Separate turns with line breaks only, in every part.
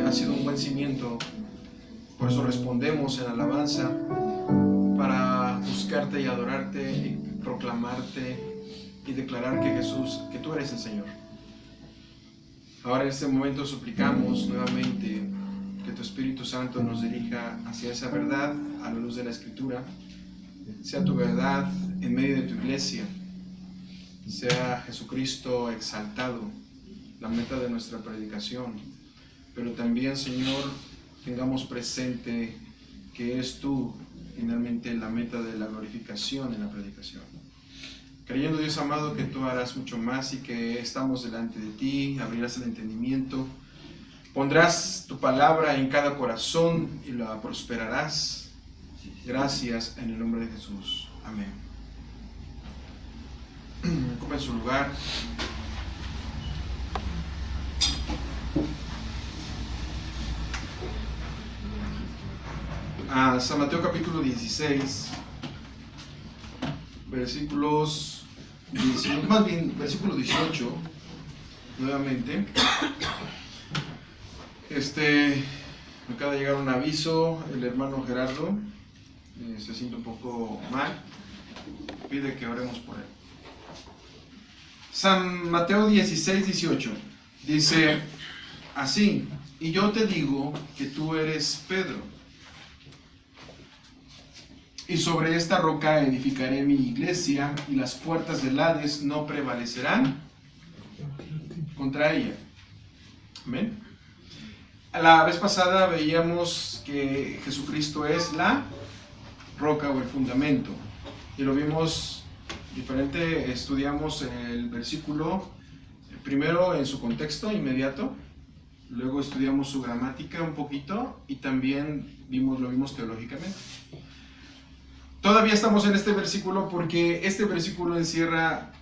ha sido un buen cimiento. Por eso respondemos en alabanza, para buscarte y adorarte y proclamarte y declarar que Jesús, que tú eres el Señor. Ahora en este momento suplicamos nuevamente que tu Espíritu Santo nos dirija hacia esa verdad a la luz de la Escritura. Sea tu verdad en medio de tu iglesia, sea Jesucristo exaltado, la meta de nuestra predicación, pero también, Señor, tengamos presente que eres tú finalmente la meta de la glorificación en la predicación. Creyendo, Dios amado, que tú harás mucho más y que estamos delante de ti, abrirás el entendimiento, pondrás tu palabra en cada corazón y la prosperarás. Gracias en el nombre de Jesús. Amén. Ocupa en su lugar. San Mateo capítulo 16, versículos 18, más bien versículo 18, nuevamente. Me acaba de llegar un aviso, el hermano Gerardo se siente un poco mal, pide que oremos por él. San Mateo 16, 18, dice así: y yo te digo que tú eres Pedro, y sobre esta roca edificaré mi iglesia, y las puertas del Hades no prevalecerán contra ella. Amén. La vez pasada veíamos que Jesucristo es la roca o el fundamento, y lo vimos diferente. Estudiamos el versículo primero en su contexto inmediato, luego estudiamos su gramática un poquito, y también lo vimos teológicamente. Todavía estamos en este versículo porque este versículo encierra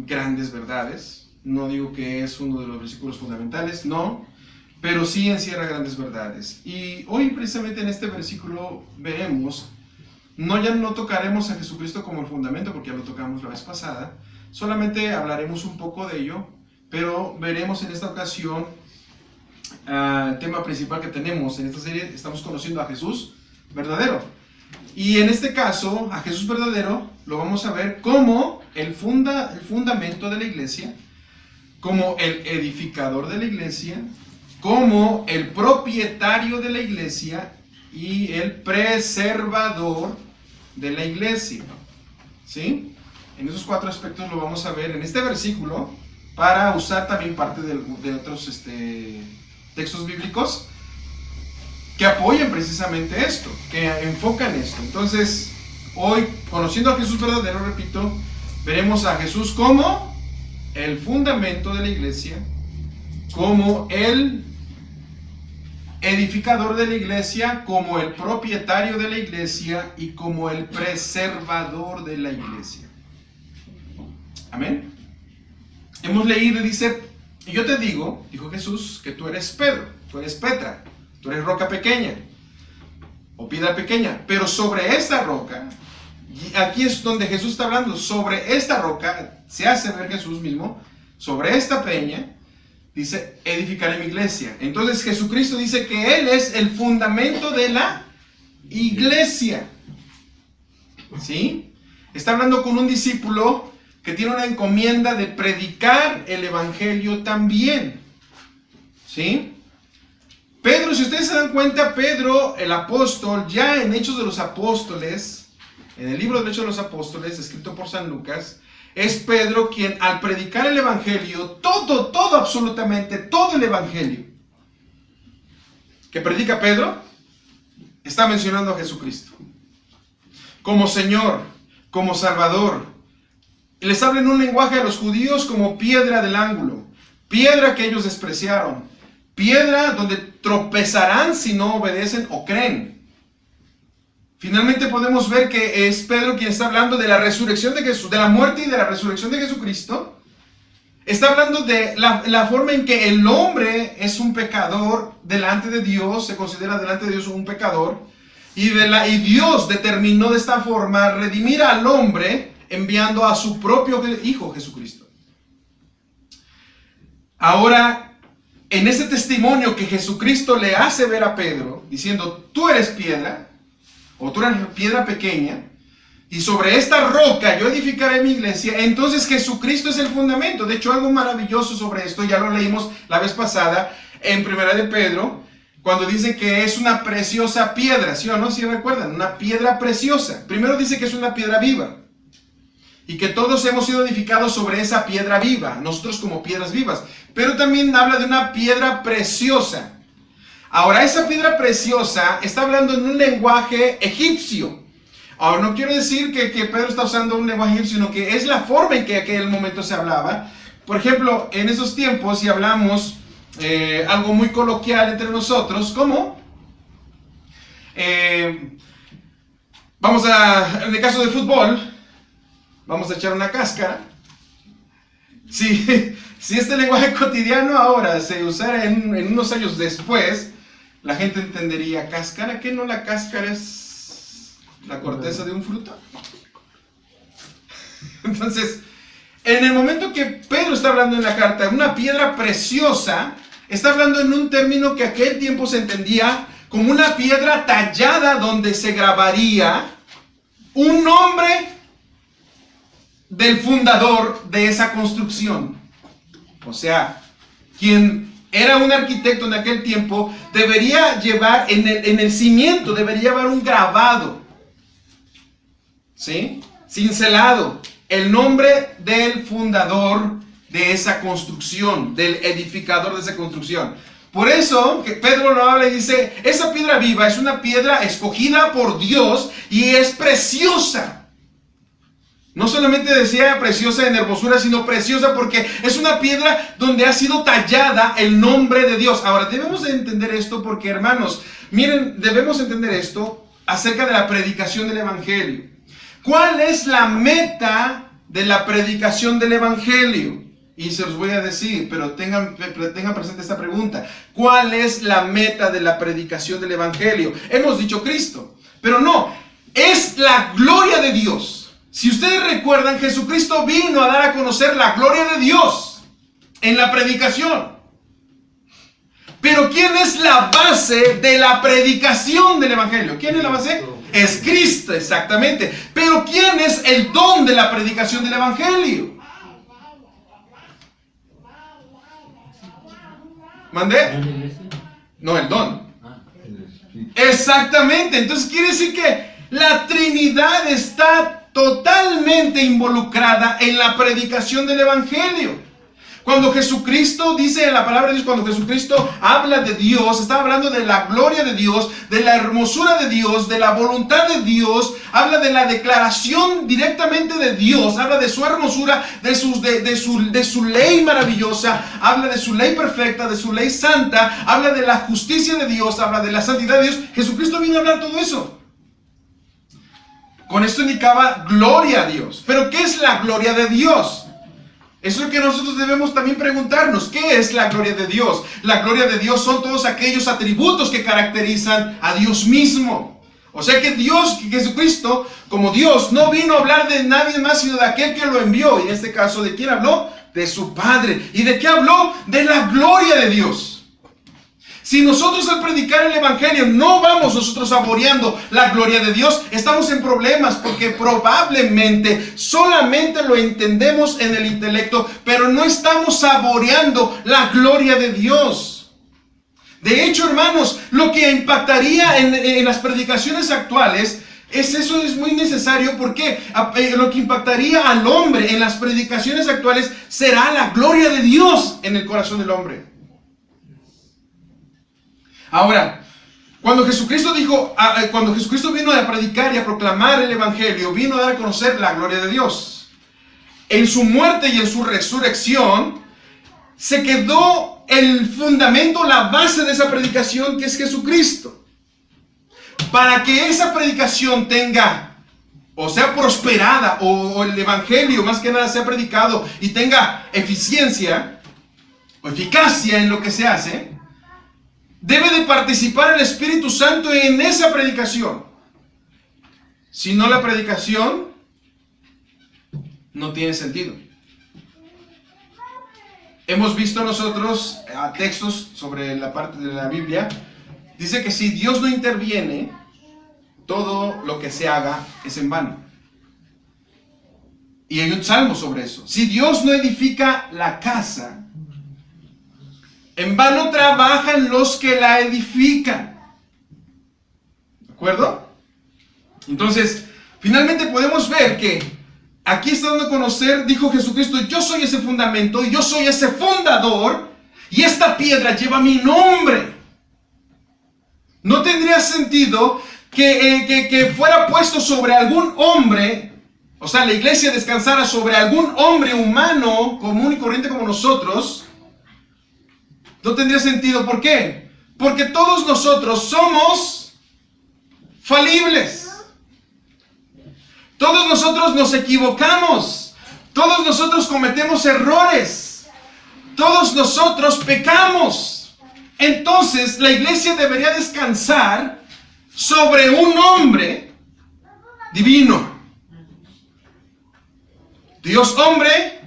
grandes verdades. No digo que es uno de los versículos fundamentales, no, pero sí encierra grandes verdades. Y hoy precisamente en este versículo veremos, ya no tocaremos a Jesucristo como el fundamento porque ya lo tocamos la vez pasada, solamente hablaremos un poco de ello, pero veremos en esta ocasión el tema principal que tenemos en esta serie. Estamos conociendo a Jesús verdadero. Y en este caso, a Jesús verdadero lo vamos a ver como el fundamento de la iglesia, como el edificador de la iglesia, como el propietario de la iglesia y el preservador de la iglesia. ¿Sí? En esos cuatro aspectos lo vamos a ver en este versículo, para usar también parte de otros textos bíblicos que apoyan precisamente esto, que enfocan esto. Entonces, hoy, conociendo a Jesús verdadero, repito, veremos a Jesús como el fundamento de la iglesia, como el edificador de la iglesia, como el propietario de la iglesia y como el preservador de la iglesia. Amén. Hemos leído, dice: y yo te digo, dijo Jesús, que tú eres Pedro, tú eres Petra, tú eres roca pequeña o piedra pequeña, pero sobre esta roca, y aquí es donde Jesús está hablando, sobre esta roca, se hace ver Jesús mismo, sobre esta peña, dice, edificaré mi iglesia. Entonces Jesucristo dice que Él es el fundamento de la iglesia. ¿Sí? Está hablando con un discípulo que tiene una encomienda de predicar el evangelio también. ¿Sí? Pedro, si ustedes se dan cuenta, Pedro, el apóstol, ya en Hechos de los Apóstoles, en el libro de Hechos de los Apóstoles, escrito por San Lucas, es Pedro quien, al predicar el evangelio, absolutamente todo el evangelio que predica Pedro, está mencionando a Jesucristo como Señor, como Salvador. Y les habla en un lenguaje a los judíos como piedra del ángulo, piedra que ellos despreciaron, piedra donde tropezarán si no obedecen o creen. Finalmente podemos ver que es Pedro quien está hablando de la resurrección de Jesús, de la muerte y de la resurrección de Jesucristo. Está hablando de la forma en que el hombre es un pecador delante de Dios, se considera delante de Dios un pecador, y Dios determinó de esta forma redimir al hombre enviando a su propio Hijo Jesucristo. Ahora, en ese testimonio que Jesucristo le hace ver a Pedro, diciendo, tú eres piedra, o tú eres piedra pequeña, y sobre esta roca yo edificaré mi iglesia, entonces Jesucristo es el fundamento. De hecho, algo maravilloso sobre esto, ya lo leímos la vez pasada, en Primera de Pedro, cuando dice que es una preciosa piedra, ¿sí o no? ¿Sí recuerdan? Una piedra preciosa. Primero dice que es una piedra viva, y que todos hemos sido edificados sobre esa piedra viva, nosotros como piedras vivas. Pero también habla de una piedra preciosa. Ahora, esa piedra preciosa está hablando en un lenguaje egipcio. Ahora, no quiero decir que Pedro está usando un lenguaje egipcio, sino que es la forma en que en aquel momento se hablaba. Por ejemplo, en esos tiempos, si hablamos algo muy coloquial entre nosotros, ¿cómo? En el caso de fútbol, vamos a echar una cáscara. Si este lenguaje cotidiano ahora se usara en unos años después, la gente entendería, ¿cáscara? ¿Qué no la cáscara es la corteza de un fruto? Entonces, en el momento que Pedro está hablando en la carta, una piedra preciosa, está hablando en un término que aquel tiempo se entendía como una piedra tallada donde se grabaría un nombre del fundador de esa construcción. O sea, quien era un arquitecto en aquel tiempo debería llevar en el cimiento, debería llevar un grabado, ¿sí? Cincelado, el nombre del fundador de esa construcción, del edificador de esa construcción. Por eso que Pedro lo habla y dice, esa piedra viva es una piedra escogida por Dios y es preciosa. No solamente decía preciosa en hermosura, sino preciosa porque es una piedra donde ha sido tallada el nombre de Dios. Ahora, debemos de entender esto porque, hermanos, miren, debemos entender esto acerca de la predicación del Evangelio. ¿Cuál es la meta de la predicación del Evangelio? Y se los voy a decir, pero tengan presente esta pregunta. ¿Cuál es la meta de la predicación del Evangelio? Hemos dicho Cristo, pero no, es la gloria de Dios. Si ustedes recuerdan, Jesucristo vino a dar a conocer la gloria de Dios en la predicación. Pero ¿quién es la base de la predicación del Evangelio? ¿Quién es la base? Es Cristo, exactamente. Pero ¿quién es el don de la predicación del Evangelio? ¿Mandé? No, el don. Exactamente. Entonces quiere decir que la Trinidad está totalmente involucrada en la predicación del Evangelio. Cuando Jesucristo dice en la palabra de Dios, cuando Jesucristo habla de Dios, está hablando de la gloria de Dios, de la hermosura de Dios, de la voluntad de Dios, habla de la declaración directamente de Dios, habla de su hermosura, de su ley maravillosa, habla de su ley perfecta, de su ley santa, habla de la justicia de Dios, habla de la santidad de Dios. Jesucristo vino a hablar todo eso. Con esto indicaba gloria a Dios. ¿Pero qué es la gloria de Dios? Eso es lo que nosotros debemos también preguntarnos. ¿Qué es la gloria de Dios? La gloria de Dios son todos aquellos atributos que caracterizan a Dios mismo. O sea que Dios, que Jesucristo, como Dios, no vino a hablar de nadie más sino de aquel que lo envió. Y en este caso, ¿de quién habló? De su Padre. ¿Y de qué habló? De la gloria de Dios. Si nosotros al predicar el Evangelio no vamos nosotros saboreando la gloria de Dios, estamos en problemas porque probablemente solamente lo entendemos en el intelecto, pero no estamos saboreando la gloria de Dios. De hecho, hermanos, lo que impactaría en las predicaciones actuales eso es muy necesario porque lo que impactaría al hombre en las predicaciones actuales será la gloria de Dios en el corazón del hombre. Ahora, cuando Jesucristo vino a predicar y a proclamar el Evangelio, vino a dar a conocer la gloria de Dios. En su muerte y en su resurrección, se quedó el fundamento, la base de esa predicación que es Jesucristo. Para que esa predicación tenga, o sea prosperada, o el Evangelio más que nada sea predicado y tenga eficiencia o eficacia en lo que se hace, debe de participar el Espíritu Santo en esa predicación. Si no, la predicación no tiene sentido. hemos visto nosotros textos sobre la parte de la Biblia, dice que si Dios no interviene, todo lo que se haga es en vano. Y hay un salmo sobre eso. Si Dios no edifica la casa, en vano trabajan los que la edifican. ¿De acuerdo? Entonces, finalmente podemos ver que aquí está dando a conocer, dijo Jesucristo, yo soy ese fundamento, yo soy ese fundador, y esta piedra lleva mi nombre. No tendría sentido que fuera puesto sobre algún hombre, o sea, la iglesia descansara sobre algún hombre humano, común y corriente como nosotros. No tendría sentido. ¿Por qué? Porque todos nosotros somos falibles. Todos nosotros nos equivocamos. Todos nosotros cometemos errores. Todos nosotros pecamos. Entonces, la iglesia debería descansar sobre un hombre divino. Dios hombre.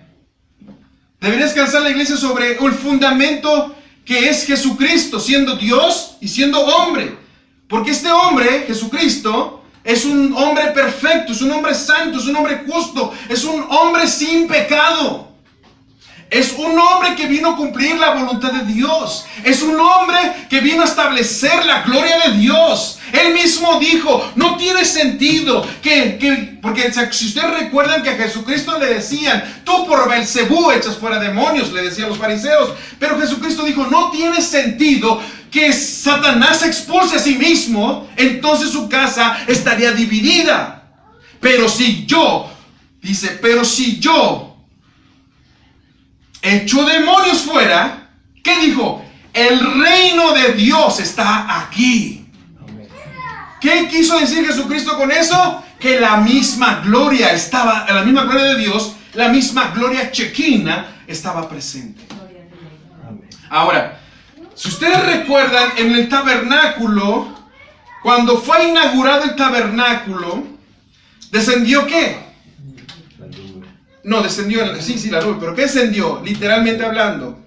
Debería descansar la iglesia sobre el fundamento que es Jesucristo, siendo Dios y siendo hombre. Porque este hombre, Jesucristo, es un hombre perfecto, es un hombre santo, es un hombre justo, es un hombre sin pecado. Es un hombre que vino a cumplir la voluntad de Dios. Es un hombre que vino a establecer la gloria de Dios. Él mismo dijo, no tiene sentido porque si ustedes recuerdan que a Jesucristo le decían, tú por Belcebú echas fuera demonios, le decían los fariseos. Pero Jesucristo dijo, no tiene sentido que Satanás se expulse a sí mismo, entonces su casa estaría dividida. Pero si yo echo demonios fuera, ¿qué dijo? El reino de Dios está aquí. ¿Qué quiso decir Jesucristo con eso? Que la misma gloria de Dios, la misma gloria chequina estaba presente. Ahora, si ustedes recuerdan, en el tabernáculo, cuando fue inaugurado el tabernáculo, ¿descendió qué? No, descendió, la nube, pero ¿qué descendió? Literalmente hablando.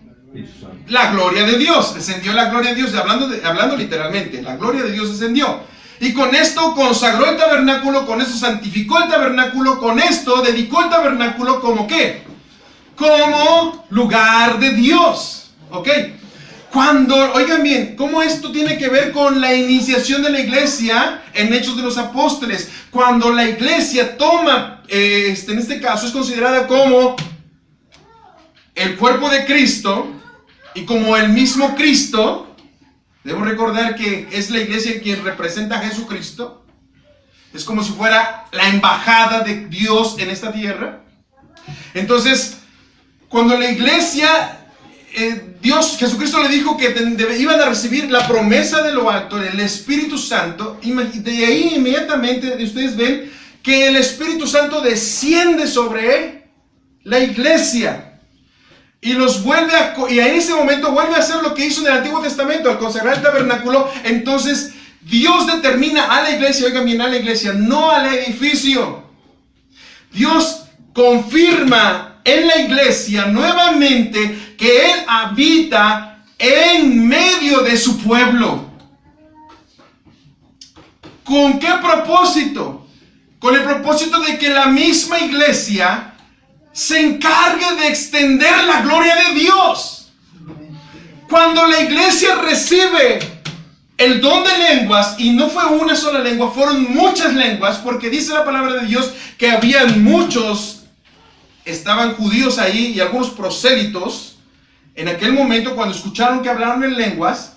La gloria de Dios, descendió la gloria de Dios, hablando literalmente, la gloria de Dios descendió. Y con esto consagró el tabernáculo, con esto santificó el tabernáculo, con esto dedicó el tabernáculo como ¿qué? Como lugar de Dios. ¿Ok? Oigan bien, ¿cómo esto tiene que ver con la iniciación de la iglesia en Hechos de los Apóstoles? Cuando la iglesia toma, en este caso es considerada como el cuerpo de Cristo y como el mismo Cristo, debo recordar que es la iglesia quien representa a Jesucristo, es como si fuera la embajada de Dios en esta tierra. Entonces, cuando la iglesia... Jesucristo le dijo que iban a recibir la promesa de lo alto, el Espíritu Santo, y de ahí inmediatamente ustedes ven que el Espíritu Santo desciende sobre la iglesia y y en ese momento vuelve a hacer lo que hizo en el Antiguo Testamento al consagrar el tabernáculo. Entonces Dios determina a la iglesia, oigan bien, a la iglesia, no al edificio. Dios confirma en la iglesia nuevamente que Él habita en medio de su pueblo. ¿Con qué propósito? Con el propósito de que la misma iglesia se encargue de extender la gloria de Dios. Cuando la iglesia recibe el don de lenguas, y no fue una sola lengua, fueron muchas lenguas, porque dice la palabra de Dios que habían muchos, estaban judíos ahí y algunos prosélitos. En aquel momento, cuando escucharon que hablaron en lenguas,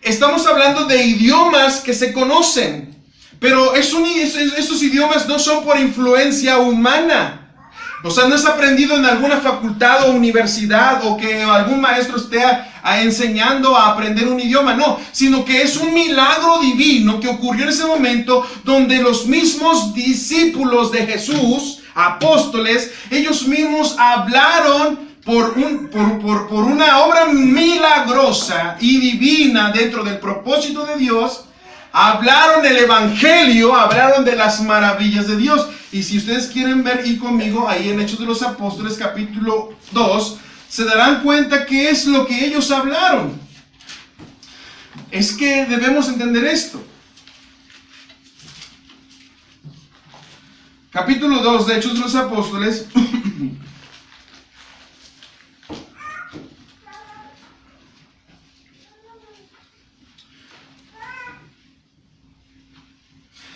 estamos hablando de idiomas que se conocen, pero esos idiomas no son por influencia humana. O sea, no es aprendido en alguna facultad o universidad o que algún maestro esté enseñando a aprender un idioma, no, sino que es un milagro divino que ocurrió en ese momento donde los mismos discípulos de Jesús, apóstoles, ellos mismos hablaron por una obra milagrosa y divina dentro del propósito de Dios. Hablaron del evangelio, hablaron de las maravillas de Dios. Y si ustedes quieren ver, ir conmigo ahí en Hechos de los Apóstoles capítulo 2, se darán cuenta qué es lo que ellos hablaron. Es que debemos entender esto. Capítulo 2 de Hechos de los Apóstoles.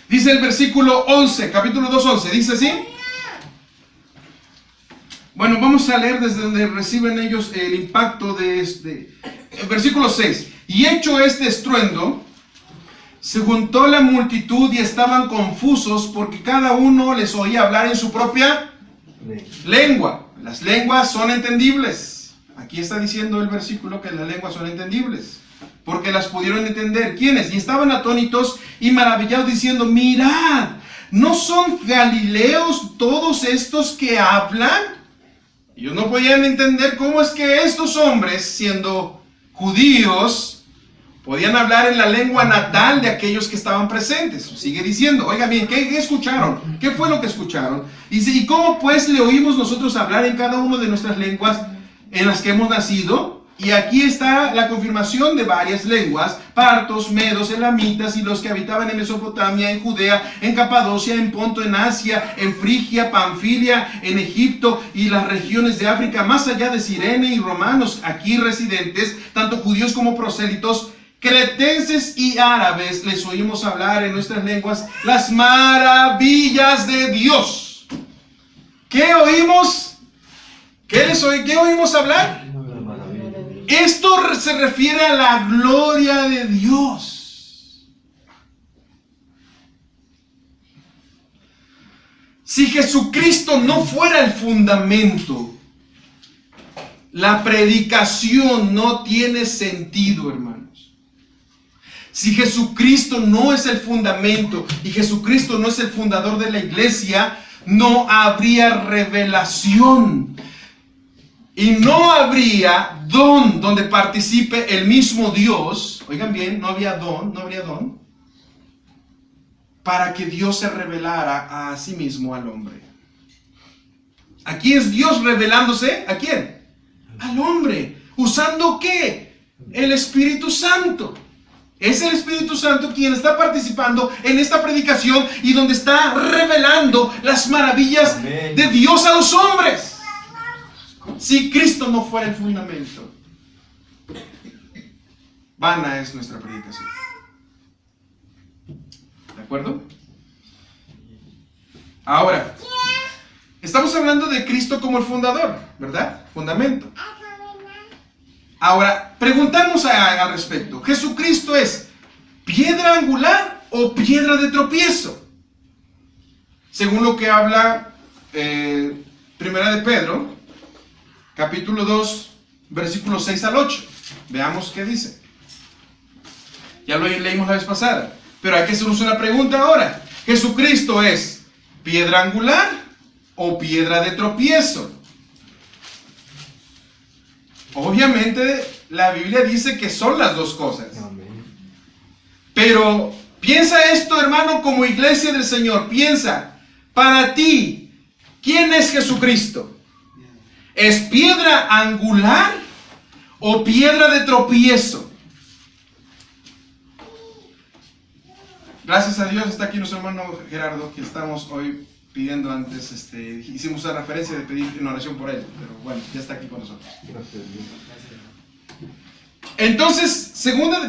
Dice el versículo 11, capítulo 2, 11, dice así. Bueno, vamos a leer desde donde reciben ellos el impacto de este. El versículo 6. Y hecho este estruendo, se juntó la multitud y estaban confusos porque cada uno les oía hablar en su propia lengua. Las lenguas son entendibles. Aquí está diciendo el versículo que las lenguas son entendibles, porque las pudieron entender. ¿Quiénes? Y estaban atónitos y maravillados diciendo, mirad, ¿no son galileos todos estos que hablan? Ellos no podían entender cómo es que estos hombres, siendo judíos, podían hablar en la lengua natal de aquellos que estaban presentes. Sigue diciendo, oigan bien, ¿qué escucharon? ¿Qué fue lo que escucharon? Dice, ¿y cómo pues le oímos nosotros hablar en cada una de nuestras lenguas en las que hemos nacido? Y aquí está la confirmación de varias lenguas: partos, medos, elamitas y los que habitaban en Mesopotamia, en Judea, en Capadocia, en Ponto, en Asia, en Frigia, Panfilia, en Egipto y las regiones de África, más allá de Cirene, y romanos aquí residentes, tanto judíos como prosélitos, cretenses y árabes, les oímos hablar en nuestras lenguas las maravillas de Dios. ¿Qué oímos? ¿Qué oímos hablar? Esto se refiere a la gloria de Dios. Si Jesucristo no fuera el fundamento, la predicación no tiene sentido, hermanos. Si Jesucristo no es el fundamento y Jesucristo no es el fundador de la iglesia, no habría revelación. Y no habría don donde participe el mismo Dios. Oigan bien, no habría don para que Dios se revelara a sí mismo al hombre. Aquí es Dios revelándose, ¿a quién? Al hombre. ¿Usando qué? El Espíritu Santo. Es el Espíritu Santo quien está participando en esta predicación y donde está revelando las maravillas de Dios a los hombres. Si Cristo no fuera el fundamento, vana es nuestra predicación. ¿De acuerdo? Ahora, estamos hablando de Cristo como el fundador, ¿verdad? Fundamento. Ahora, preguntamos al respecto. ¿Jesucristo es piedra angular o piedra de tropiezo? Según lo que habla Primera de Pedro, capítulo 2, versículos 6 al 8. Veamos qué dice. Ya lo leímos la vez pasada, pero hay que hacernos una pregunta ahora. ¿Jesucristo es piedra angular o piedra de tropiezo? Obviamente la Biblia dice que son las dos cosas. Pero piensa esto, hermano, como iglesia del Señor. Piensa, para ti, ¿quién es Jesucristo? ¿Es piedra angular o piedra de tropiezo? Gracias a Dios está aquí nuestro hermano Gerardo, que estamos hoy pidiendo antes, hicimos la referencia de pedir una oración por él, pero bueno, ya está aquí con nosotros. Entonces,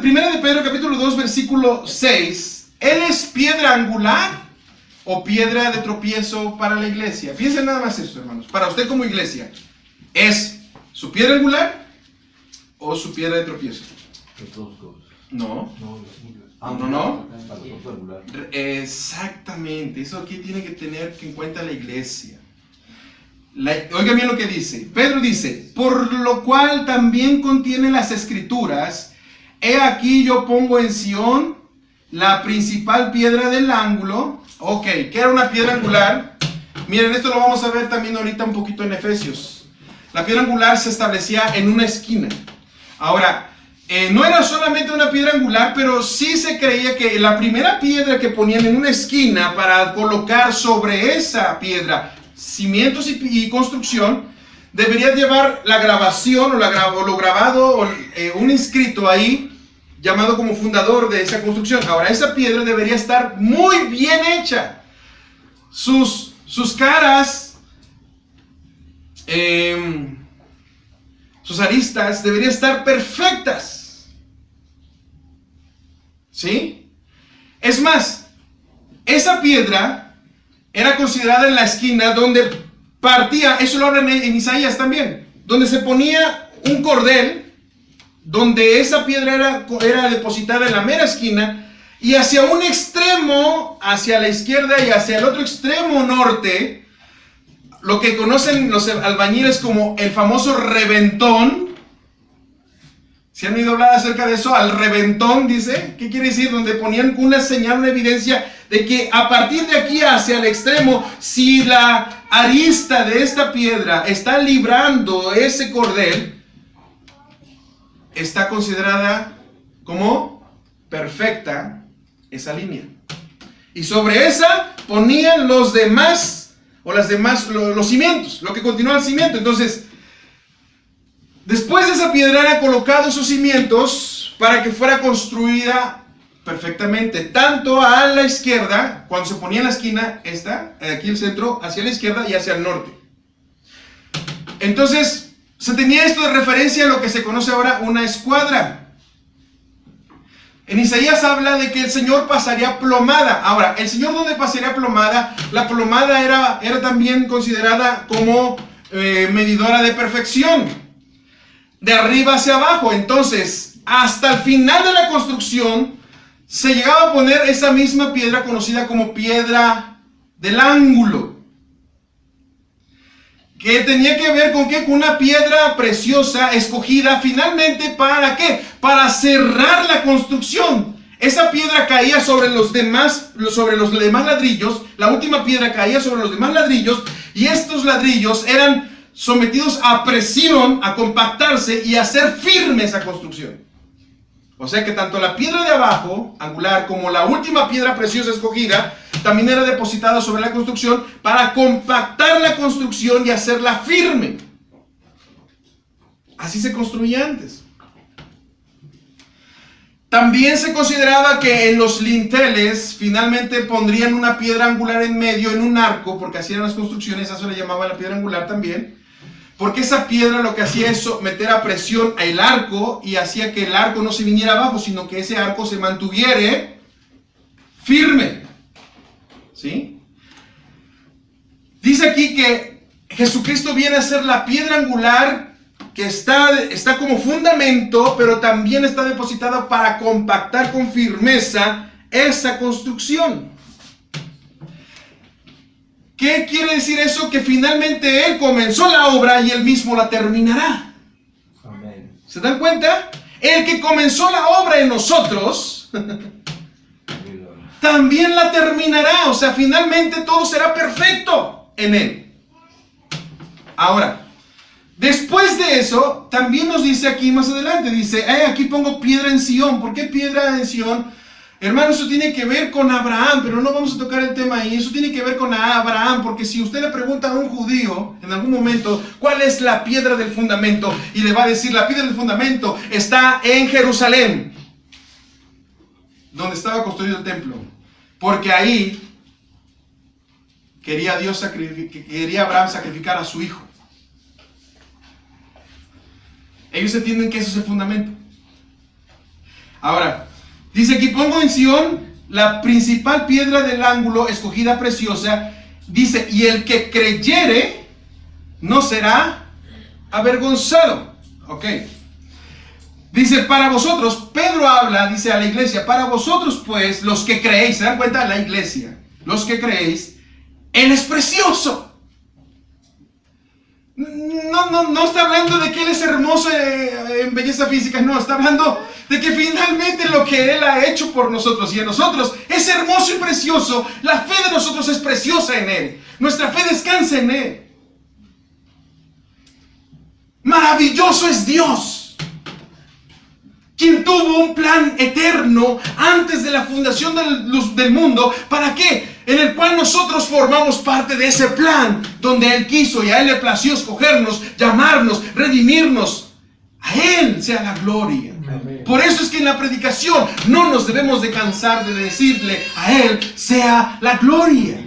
primera de Pedro capítulo 2 versículo 6, ¿él es piedra angular o piedra de tropiezo para la iglesia? Piensen nada más esto, hermanos, para usted como iglesia. ¿Es su piedra angular o su piedra de tropiezo? No. No. Exactamente. Eso aquí tiene que tener en cuenta la iglesia. Oiga bien lo que dice. Pedro dice, por lo cual también contiene las escrituras, he aquí yo pongo en Sión la principal piedra del ángulo. Ok, ¿qué era una piedra angular? Miren, esto lo vamos a ver también ahorita un poquito en Efesios. La piedra angular se establecía en una esquina. Ahora, no era solamente una piedra angular, pero sí se creía que la primera piedra que ponían en una esquina para colocar sobre esa piedra cimientos y construcción, debería llevar la grabación o lo grabado o un inscrito ahí llamado como fundador de esa construcción. Ahora, esa piedra debería estar muy bien hecha. Sus caras, sus aristas deberían estar perfectas. ¿Sí? Es más, esa piedra era considerada en la esquina donde partía, eso lo hablan en Isaías también, donde se ponía un cordel, donde esa piedra era depositada en la mera esquina, y hacia un extremo, hacia la izquierda y hacia el otro extremo norte, lo que conocen los albañiles como el famoso reventón. ¿Se han oído hablar acerca de eso? Al reventón, dice. ¿Qué quiere decir? Donde ponían una señal, una evidencia de que a partir de aquí hacia el extremo, si la arista de esta piedra está librando ese cordel, está considerada como perfecta esa línea. Y sobre esa ponían los demás, los cimientos, lo que continúa el cimiento. Entonces, después de esa piedra eran colocados esos cimientos para que fuera construida perfectamente, tanto a la izquierda, cuando se ponía en la esquina, aquí el centro, hacia la izquierda y hacia el norte. Entonces, se tenía esto de referencia a lo que se conoce ahora una escuadra. En Isaías habla de que el Señor pasaría plomada. Ahora, ¿el Señor dónde pasaría plomada? La plomada era también considerada como medidora de perfección, de arriba hacia abajo. Entonces, hasta el final de la construcción, se llegaba a poner esa misma piedra conocida como piedra del ángulo. Que tenía que ver con qué, con una piedra preciosa escogida finalmente ¿para qué? Para cerrar la construcción. Esa piedra caía sobre los demás ladrillos. La última piedra caía sobre los demás ladrillos, y estos ladrillos eran sometidos a presión, a compactarse y a hacer firme esa construcción. O sea que tanto la piedra de abajo, angular, como la última piedra preciosa escogida, también era depositada sobre la construcción para compactar la construcción y hacerla firme. Así se construía antes. También se consideraba que en los linteles finalmente pondrían una piedra angular en medio, en un arco, porque así eran las construcciones, a eso le llamaban la piedra angular también. Porque esa piedra lo que hacía es meter a presión el arco y hacía que el arco no se viniera abajo, sino que ese arco se mantuviera firme. ¿Sí? Dice aquí que Jesucristo viene a ser la piedra angular que está como fundamento, pero también está depositada para compactar con firmeza esa construcción. ¿Qué quiere decir eso? Que finalmente Él comenzó la obra y Él mismo la terminará. Amén. ¿Se dan cuenta? El que comenzó la obra en nosotros también la terminará. O sea, finalmente todo será perfecto en Él. Ahora, después de eso, también nos dice aquí más adelante, dice, aquí pongo piedra en Sion. ¿Por qué piedra en Sion? Hermano, eso tiene que ver con Abraham, pero no vamos a tocar el tema ahí. Eso tiene que ver con Abraham, porque si usted le pregunta a un judío en algún momento cuál es la piedra del fundamento, y le va a decir, la piedra del fundamento está en Jerusalén, donde estaba construido el templo, porque ahí quería Abraham sacrificar a su hijo. Ellos entienden que eso es el fundamento. Ahora, dice aquí, pongo en Sion la principal piedra del ángulo, escogida preciosa. Dice, y el que creyere no será avergonzado. Ok. Dice, para vosotros, Pedro habla, dice a la iglesia, para vosotros pues, los que creéis, ¿se dan cuenta? La iglesia, los que creéis, Él es precioso. No está hablando de que Él es hermoso en belleza física, no, está hablando de que finalmente lo que Él ha hecho por nosotros y en nosotros es hermoso y precioso. La fe de nosotros es preciosa en Él. Nuestra fe descansa en Él. Maravilloso es Dios, quien tuvo un plan eterno antes de la fundación del mundo. ¿Para qué? en el cual nosotros formamos parte de ese plan donde Él quiso y a Él le plació escogernos, llamarnos, redimirnos. A Él sea la gloria. Amén. Por eso es que en la predicación no nos debemos de cansar de decirle a Él sea la gloria.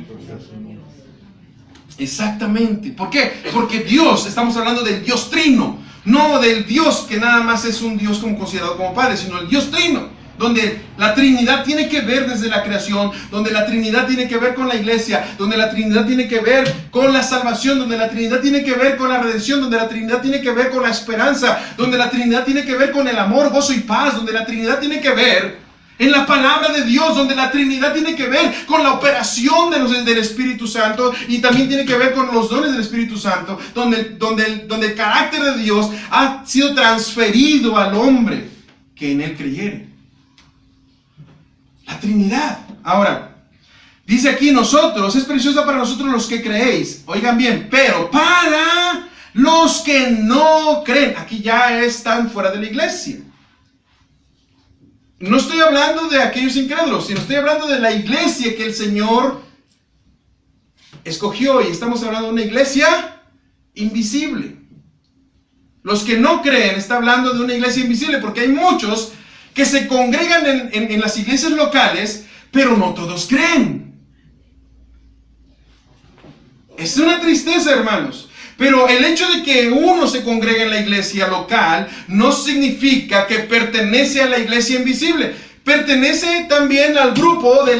Exactamente. ¿Por qué? Porque Dios, estamos hablando del Dios trino, no del Dios que nada más es un Dios como considerado como Padre, sino el Dios trino, donde la Trinidad tiene que ver desde la creación, donde la Trinidad tiene que ver con la iglesia, donde la Trinidad tiene que ver con la salvación, donde la Trinidad tiene que ver con la redención, donde la Trinidad tiene que ver con la esperanza, donde la Trinidad tiene que ver con el amor, gozo y paz, donde la Trinidad tiene que ver en la palabra de Dios, donde la Trinidad tiene que ver con la operación del Espíritu Santo y también tiene que ver con los dones del Espíritu Santo, donde el carácter de Dios ha sido transferido al hombre que en Él creyere. La Trinidad. Ahora, dice aquí nosotros, es preciosa para nosotros los que creéis. Oigan bien, pero para los que no creen, aquí ya están fuera de la iglesia. No estoy hablando de aquellos incrédulos, sino estoy hablando de la iglesia que el Señor escogió. Y estamos hablando de una iglesia invisible. Los que no creen, está hablando de una iglesia invisible, porque hay muchos que se congregan en las iglesias locales, pero no todos creen. Es una tristeza, hermanos. Pero el hecho de que uno se congregue en la iglesia local no significa que pertenece a la iglesia invisible. Pertenece también al grupo de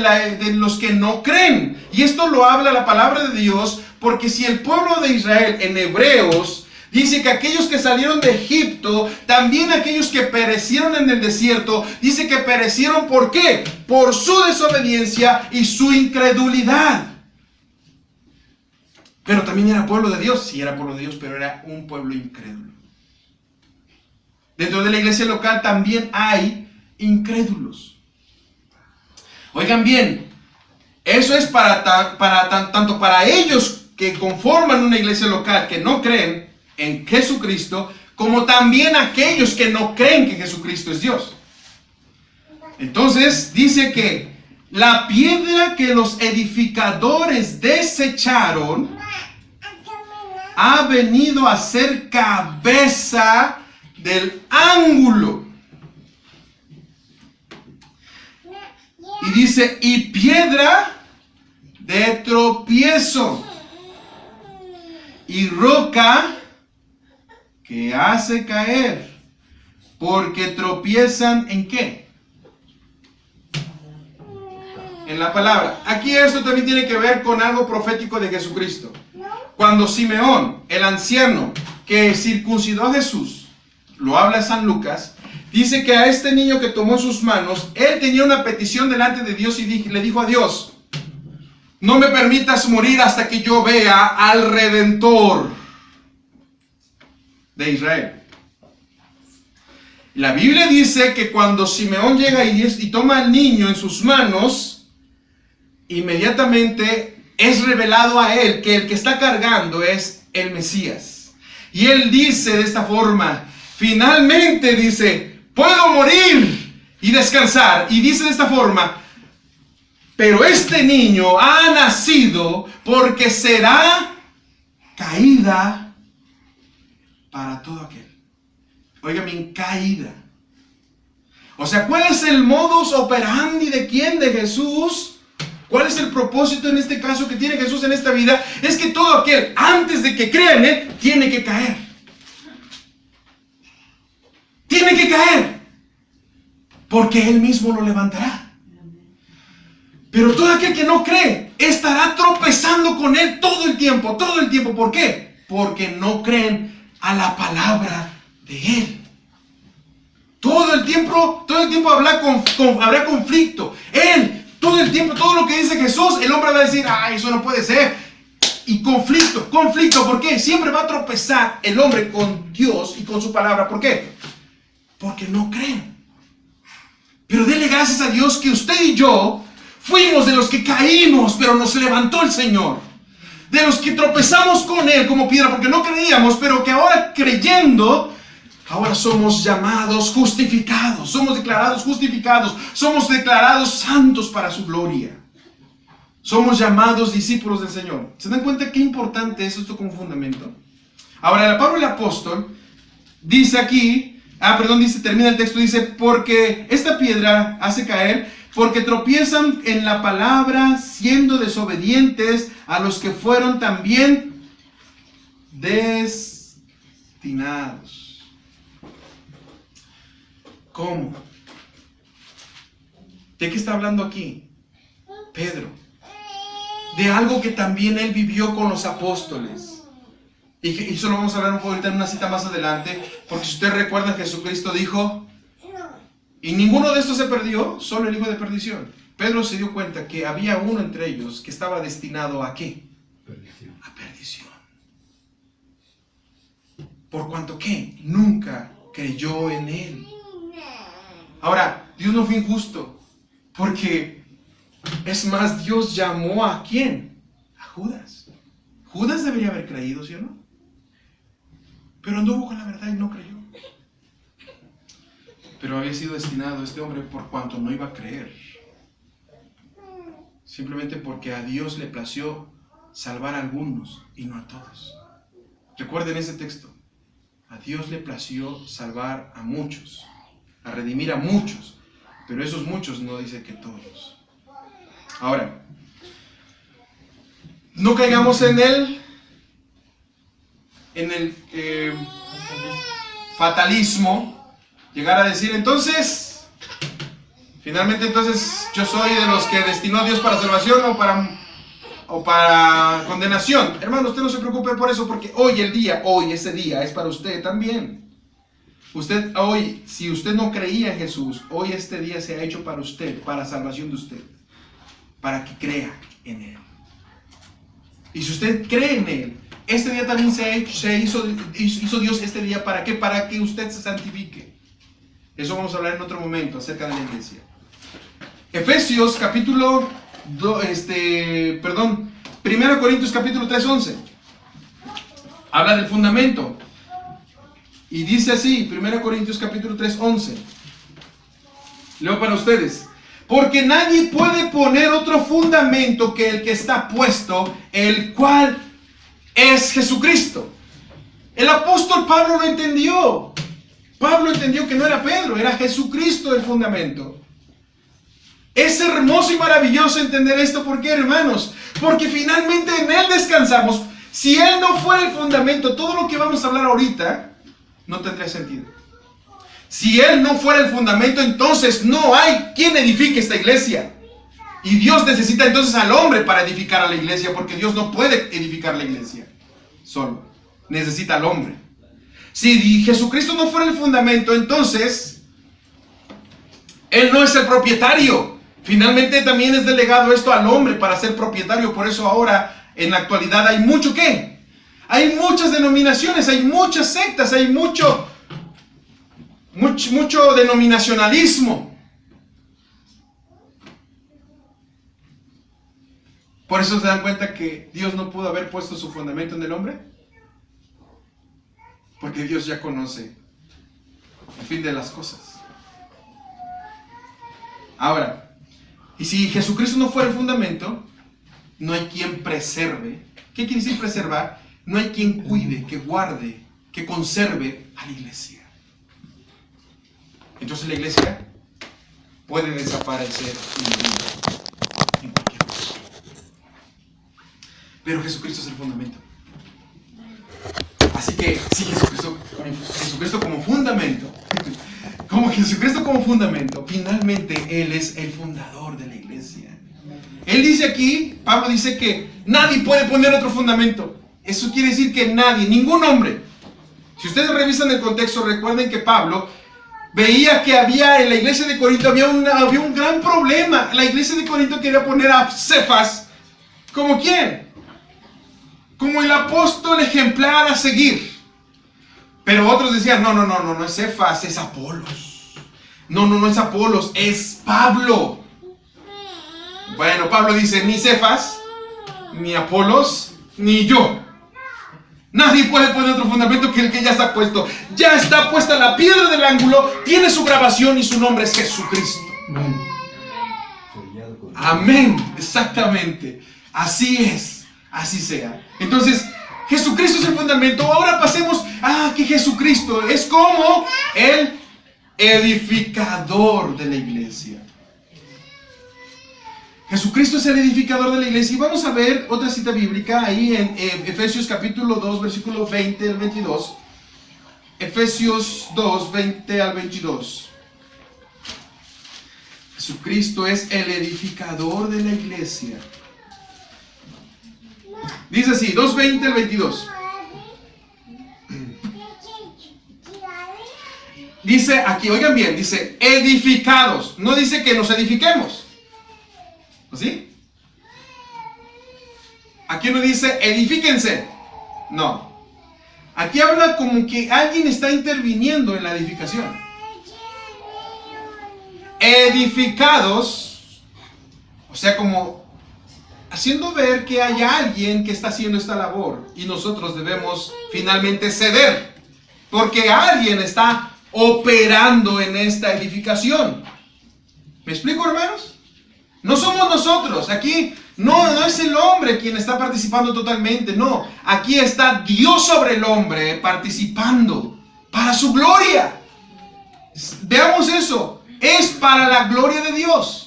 los que no creen. Y esto lo habla la palabra de Dios, porque si el pueblo de Israel en Hebreos dice que aquellos que salieron de Egipto, también aquellos que perecieron en el desierto, dice que perecieron ¿por qué? Por su desobediencia y su incredulidad. Pero también era pueblo de Dios. Sí, era pueblo de Dios, pero era un pueblo incrédulo. Dentro de la iglesia local también hay incrédulos. Oigan bien, eso es tanto para ellos que conforman una iglesia local que no creen en Jesucristo, como también aquellos que no creen que Jesucristo es Dios. Entonces dice que la piedra que los edificadores desecharon ha venido a ser cabeza del ángulo. Y dice, y piedra de tropiezo, y roca que hace caer, porque tropiezan ¿en qué? En la palabra. Aquí esto también tiene que ver con algo profético de Jesucristo. Cuando Simeón, el anciano que circuncidó a Jesús, lo habla San Lucas, dice que a este niño que tomó en sus manos, él tenía una petición delante de Dios y le dijo a Dios, no me permitas morir hasta que yo vea al Redentor de Israel. La Biblia dice que cuando Simeón llega y toma al niño en sus manos, inmediatamente es revelado a él que el que está cargando es el Mesías. Y él dice de esta forma, finalmente dice, puedo morir y descansar. Y dice de esta forma, pero este niño ha nacido porque será caída para todo aquel. Oiga bien, caída. O sea, ¿cuál es el modus operandi de quién? De Jesús. ¿Cuál es el propósito en este caso que tiene Jesús en esta vida? Es que todo aquel, antes de que crea en Él, tiene que caer. Tiene que caer. Porque Él mismo lo levantará. Pero todo aquel que no cree, estará tropezando con Él todo el tiempo, todo el tiempo. ¿Por qué? Porque no creen a la palabra de Él. Todo el tiempo habrá conflicto. Todo el tiempo, todo lo que dice Jesús, el hombre va a decir, eso no puede ser. Y conflicto, ¿por qué? Siempre va a tropezar el hombre con Dios y con su palabra. ¿Por qué? Porque no creen. Pero dele gracias a Dios que usted y yo fuimos de los que caímos, pero nos levantó el Señor. De los que tropezamos con Él como piedra, porque no creíamos, pero que ahora creyendo, ahora somos llamados justificados, somos declarados justificados, somos declarados santos para su gloria. Somos llamados discípulos del Señor. ¿Se dan cuenta qué importante es esto como fundamento? Ahora, Pablo el apóstol dice aquí, termina el texto, dice, porque esta piedra hace caer, porque tropiezan en la palabra, siendo desobedientes a los que fueron también destinados. ¿Cómo? ¿De qué está hablando aquí Pedro? De algo que también él vivió con los apóstoles. Y eso lo vamos a hablar un poco ahorita en una cita más adelante, porque si usted recuerda, Jesucristo dijo, y ninguno de estos se perdió, solo el hijo de perdición. Pedro se dio cuenta que había uno entre ellos que estaba destinado ¿a qué? Perdición. A perdición. Por cuanto que nunca creyó en él. Ahora, Dios no fue injusto, porque es más, Dios llamó ¿a quién? A Judas. Judas debería haber creído, ¿sí o no? Pero anduvo con la verdad y no creyó. Pero había sido destinado este hombre por cuanto no iba a creer. Simplemente porque a Dios le plació salvar a algunos y no a todos. Recuerden ese texto. A Dios le plació salvar a muchos, a redimir a muchos. Pero esos muchos no dice que todos. Ahora, no caigamos en el fatalismo, llegar a decir, entonces, finalmente entonces yo soy de los que destinó a Dios para salvación o para condenación. Hermano, usted no se preocupe por eso, porque ese día es para usted también. Usted hoy, si usted no creía en Jesús, hoy este día se ha hecho para usted, para salvación de usted, para que crea en Él. Y si usted cree en Él, este día también hizo Dios este día, ¿para qué? Para que usted se santifique. Eso vamos a hablar en otro momento acerca de la iglesia. Efesios capítulo 1 Corintios capítulo 3:11. Habla del fundamento. Y dice así, 1 Corintios capítulo 3:11. Leo para ustedes. Porque nadie puede poner otro fundamento que el que está puesto, el cual es Jesucristo. El apóstol Pablo lo entendió. Pablo entendió que no era Pedro, era Jesucristo el fundamento. Es hermoso y maravilloso entender esto. ¿Por qué, hermanos? Porque finalmente en Él descansamos. Si Él no fuera el fundamento, todo lo que vamos a hablar ahorita no tendría sentido. Si Él no fuera el fundamento, entonces no hay quien edifique esta iglesia. Y Dios necesita entonces al hombre para edificar a la iglesia, porque Dios no puede edificar la iglesia solo. Necesita al hombre. Si Jesucristo no fuera el fundamento, entonces Él no es el propietario. Finalmente también es delegado esto al hombre para ser propietario. Por eso ahora, en la actualidad, hay mucho ¿qué? Hay muchas denominaciones, hay muchas sectas, hay mucho denominacionalismo. Por eso se dan cuenta que Dios no pudo haber puesto su fundamento en el hombre, porque Dios ya conoce el fin de las cosas. Ahora, y si Jesucristo no fuera el fundamento, no hay quien preserve. ¿Qué quiere decir preservar? No hay quien cuide, que guarde, que conserve a la iglesia. Entonces la iglesia puede desaparecer en cualquier momento. Pero Jesucristo es el fundamento. Así que sí, Jesucristo como fundamento, Jesucristo como fundamento, finalmente Él es el fundador de la iglesia. Él dice aquí, Pablo dice que nadie puede poner otro fundamento. Eso quiere decir que nadie, ningún hombre. Si ustedes revisan el contexto, recuerden que Pablo veía que había en la iglesia de Corinto había un gran problema. La iglesia de Corinto quería poner a Cefas ¿como quién? Como el apóstol ejemplar a seguir. Pero otros decían, no es Cefas, es Apolos. No es Apolos, es Pablo. Bueno, Pablo dice, ni Cefas, ni Apolos, ni yo. Nadie puede poner otro fundamento que el que ya está puesto. Ya está puesta la piedra del ángulo, tiene su grabación y su nombre es Jesucristo. Amén, exactamente. Así es, así sea. Entonces, Jesucristo es el fundamento. Ahora pasemos a que Jesucristo es como el edificador de la iglesia. Jesucristo es el edificador de la iglesia. Y vamos a ver otra cita bíblica ahí en Efesios capítulo 2, versículo 20 al 22. Efesios 2, 20 al 22. Jesucristo es el edificador de la iglesia. Dice así, 2:20 al 22. Dice aquí, oigan bien, dice edificados. No dice que nos edifiquemos. ¿Así? Aquí no dice edifíquense. No. Aquí habla como que alguien está interviniendo en la edificación. Edificados, o sea, como haciendo ver que hay alguien que está haciendo esta labor y nosotros debemos finalmente ceder, porque alguien está operando en esta edificación. ¿Me explico, hermanos? No somos nosotros, aquí no es el hombre quien está participando totalmente, no, aquí está Dios sobre el hombre participando para su gloria. Veamos eso, es para la gloria de Dios.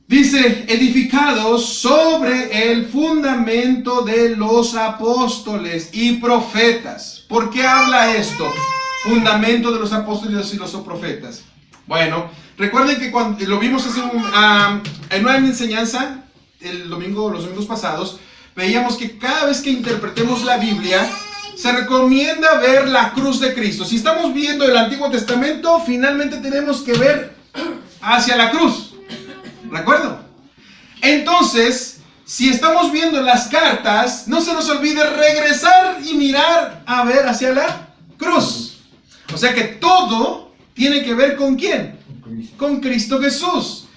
Dice, edificados sobre el fundamento de los apóstoles y profetas. ¿Por qué habla esto? Fundamento de los apóstoles y los profetas. Bueno, recuerden que cuando lo vimos en una enseñanza, los domingos pasados, veíamos que cada vez que interpretemos la Biblia, se recomienda ver la cruz de Cristo. Si estamos viendo el Antiguo Testamento, finalmente tenemos que ver hacia la cruz. ¿De acuerdo? Entonces, si estamos viendo las cartas, no se nos olvide regresar y mirar a ver hacia la cruz. O sea que todo tiene que ver ¿con quién? Con Cristo Jesús.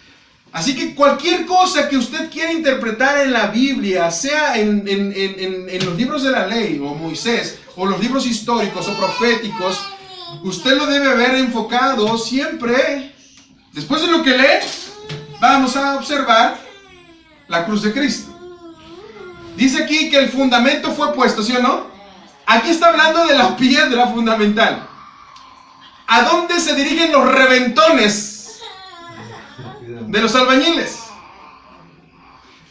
Así que cualquier cosa que usted quiera interpretar en la Biblia, sea en los libros de la ley, o Moisés, o los libros históricos o proféticos, usted lo debe ver enfocado siempre. Después de lo que lee, vamos a observar la cruz de Cristo. Dice aquí que el fundamento fue puesto, ¿sí o no? Aquí está hablando de la piedra fundamental. ¿A dónde se dirigen los reventones de los albañiles?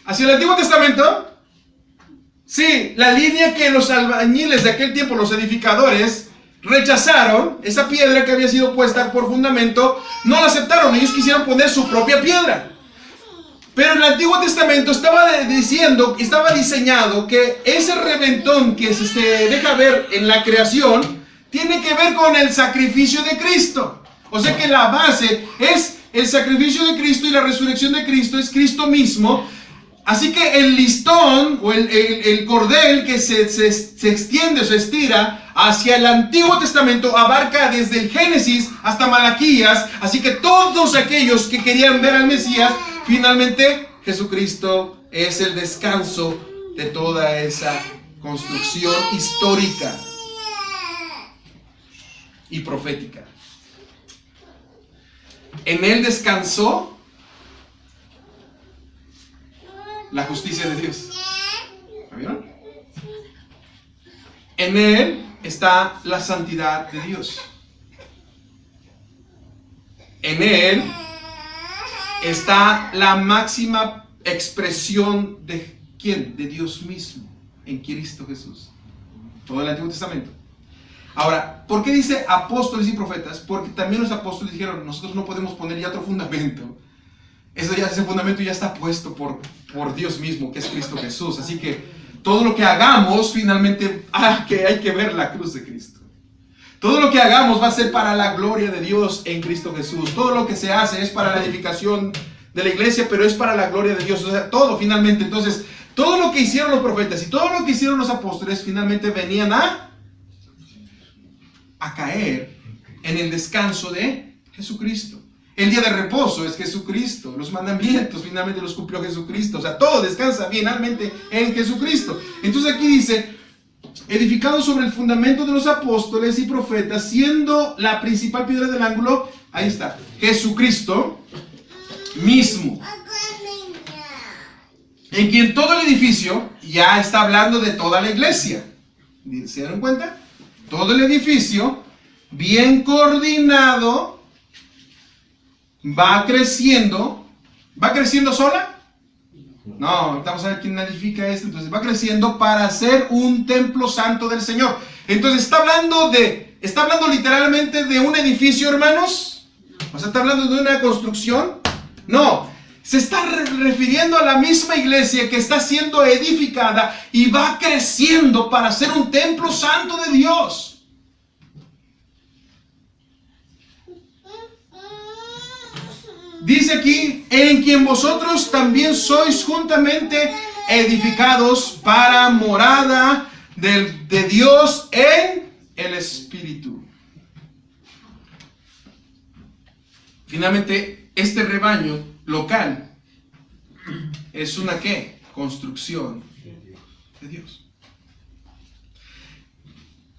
¿Hacia el Antiguo Testamento? Sí, la línea que los albañiles de aquel tiempo, los edificadores, rechazaron, esa piedra que había sido puesta por fundamento, no la aceptaron. Ellos quisieron poner su propia piedra. Pero el Antiguo Testamento estaba diseñado que ese reventón que se deja ver en la creación tiene que ver con el sacrificio de Cristo. O sea que la base es el sacrificio de Cristo y la resurrección de Cristo es Cristo mismo. Así que el listón o el cordel que se extiende o se estira hacia el Antiguo Testamento abarca desde el Génesis hasta Malaquías. Así que todos aquellos que querían ver al Mesías, finalmente Jesucristo es el descanso de toda esa construcción histórica y profética. En él descansó la justicia de Dios. ¿Lo vieron? En él está la santidad de Dios. En él está la máxima expresión de ¿quién? De Dios mismo, en Cristo Jesús. Todo el Antiguo Testamento. Ahora, ¿por qué dice apóstoles y profetas? Porque también los apóstoles dijeron, nosotros no podemos poner ya otro fundamento. Ese fundamento ya está puesto por Dios mismo, que es Cristo Jesús. Así que todo lo que hagamos, finalmente, hay que ver la cruz de Cristo. Todo lo que hagamos va a ser para la gloria de Dios en Cristo Jesús. Todo lo que se hace es para la edificación de la iglesia, pero es para la gloria de Dios. O sea, todo finalmente. Entonces, todo lo que hicieron los profetas y todo lo que hicieron los apóstoles, finalmente venían a caer en el descanso de Jesucristo. El día de reposo es Jesucristo. Los mandamientos finalmente los cumplió Jesucristo. O sea, todo descansa finalmente en Jesucristo. Entonces aquí dice, edificado sobre el fundamento de los apóstoles y profetas, siendo la principal piedra del ángulo, ahí está, Jesucristo, mismo. En quien todo el edificio, ya está hablando de toda la iglesia. ¿Se dieron cuenta? Todo el edificio, bien coordinado, va creciendo. ¿Va creciendo sola? No, vamos a ver quién edifica esto. Entonces va creciendo para ser un templo santo del Señor. Entonces está hablando literalmente de un edificio, hermanos. O sea, está hablando de una construcción. No, se está refiriendo a la misma iglesia que está siendo edificada y va creciendo para ser un templo santo de Dios. Dice aquí, en quien vosotros también sois juntamente edificados para morada de Dios en el Espíritu. Finalmente, este rebaño local es una ¿qué? Construcción de Dios.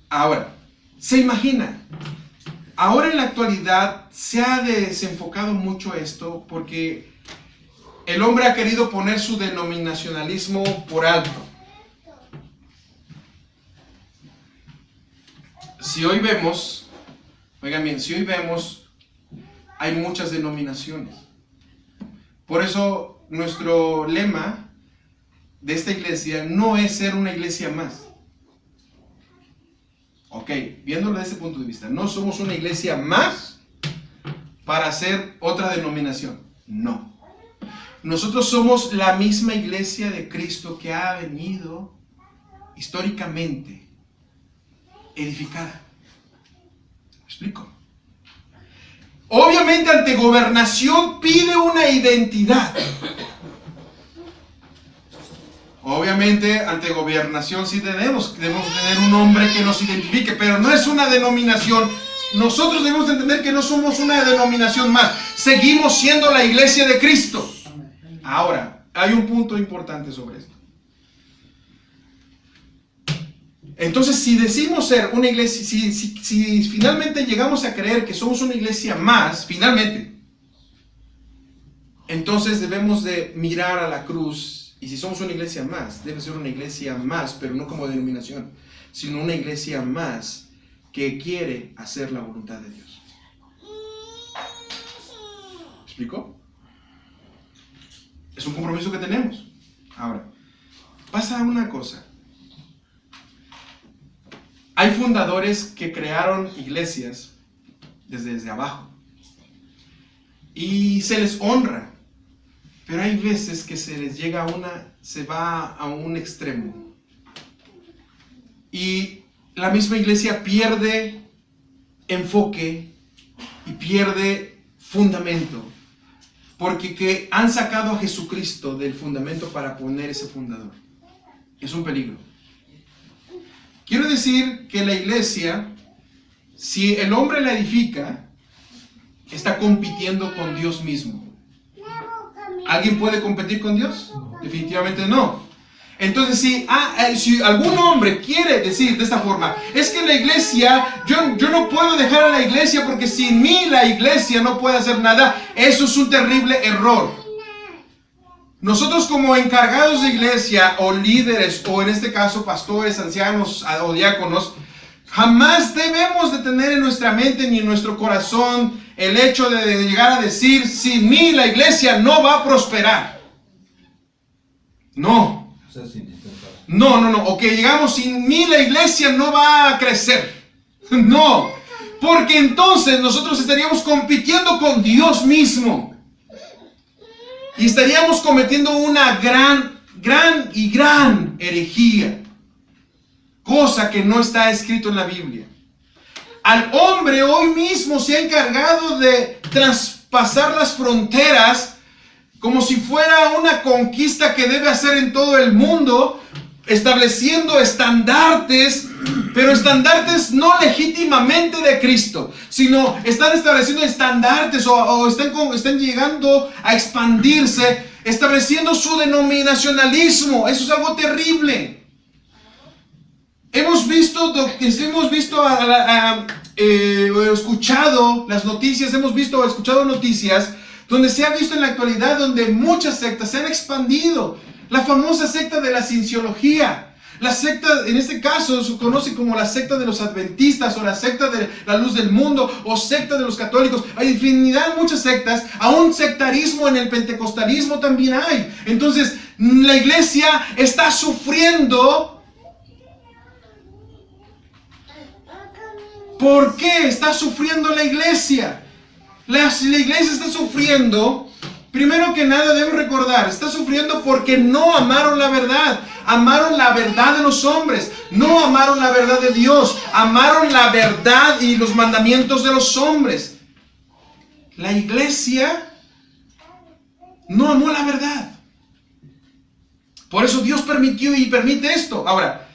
Ahora, ¿se imagina? Ahora en la actualidad se ha desenfocado mucho esto porque el hombre ha querido poner su denominacionalismo por alto. Si hoy vemos, oigan bien, si hoy vemos, hay muchas denominaciones. Por eso nuestro lema de esta iglesia no es ser una iglesia más. Ok, viéndolo desde ese punto de vista, no somos una iglesia más para ser otra denominación. No. Nosotros somos la misma iglesia de Cristo que ha venido históricamente edificada. ¿Me explico? Obviamente ante gobernación pide una identidad. Obviamente ante gobernación sí debemos tener un nombre que nos identifique, pero no es una denominación. Nosotros debemos entender que no somos una denominación más. Seguimos siendo la iglesia de Cristo. Ahora, hay un punto importante sobre esto. Entonces, si decimos ser una iglesia, si finalmente llegamos a creer que somos una iglesia más, finalmente, entonces debemos de mirar a la cruz. Y si somos una iglesia más, debe ser una iglesia más, pero no como denominación, sino una iglesia más que quiere hacer la voluntad de Dios. ¿Me explico? Es un compromiso que tenemos. Ahora, pasa una cosa. Hay fundadores que crearon iglesias desde abajo y se les honra. Pero hay veces que se les llega se va a un extremo. Y la misma iglesia pierde enfoque y pierde fundamento. Porque que han sacado a Jesucristo del fundamento para poner ese fundador. Es un peligro. Quiero decir que la iglesia, si el hombre la edifica, está compitiendo con Dios mismo. ¿Alguien puede competir con Dios? Definitivamente no. Entonces, si algún hombre quiere decir de esta forma, es que la iglesia, yo no puedo dejar a la iglesia porque sin mí la iglesia no puede hacer nada, eso es un terrible error. Nosotros como encargados de iglesia o líderes, o en este caso pastores, ancianos o diáconos, jamás debemos de tener en nuestra mente ni en nuestro corazón el hecho de llegar a decir, sin mí la iglesia no va a prosperar. No. No. O que digamos, sin mí la iglesia no va a crecer. No. Porque entonces nosotros estaríamos compitiendo con Dios mismo. Y estaríamos cometiendo una gran herejía. Cosa que no está escrito en la Biblia. Al hombre hoy mismo se ha encargado de traspasar las fronteras como si fuera una conquista que debe hacer en todo el mundo, estableciendo estandartes, pero estandartes no legítimamente de Cristo, sino están estableciendo estandartes o están llegando a expandirse, estableciendo su denominacionalismo. Eso es algo terrible. Escuchado las noticias, escuchado noticias donde se ha visto en la actualidad, donde muchas sectas se han expandido. La famosa secta de la cienciología. La secta, en este caso, se conoce como la secta de los adventistas, o la secta de la luz del mundo, o secta de los católicos. Hay infinidad de muchas sectas, aún sectarismo en el pentecostalismo también hay. Entonces, la iglesia está sufriendo. ¿Por qué está sufriendo la iglesia? La iglesia está sufriendo, primero que nada deben recordar, está sufriendo porque no amaron la verdad. Amaron la verdad de los hombres, no amaron la verdad de Dios. Amaron la verdad y los mandamientos de los hombres. La iglesia no amó la verdad. Por eso Dios permitió y permite esto. Ahora,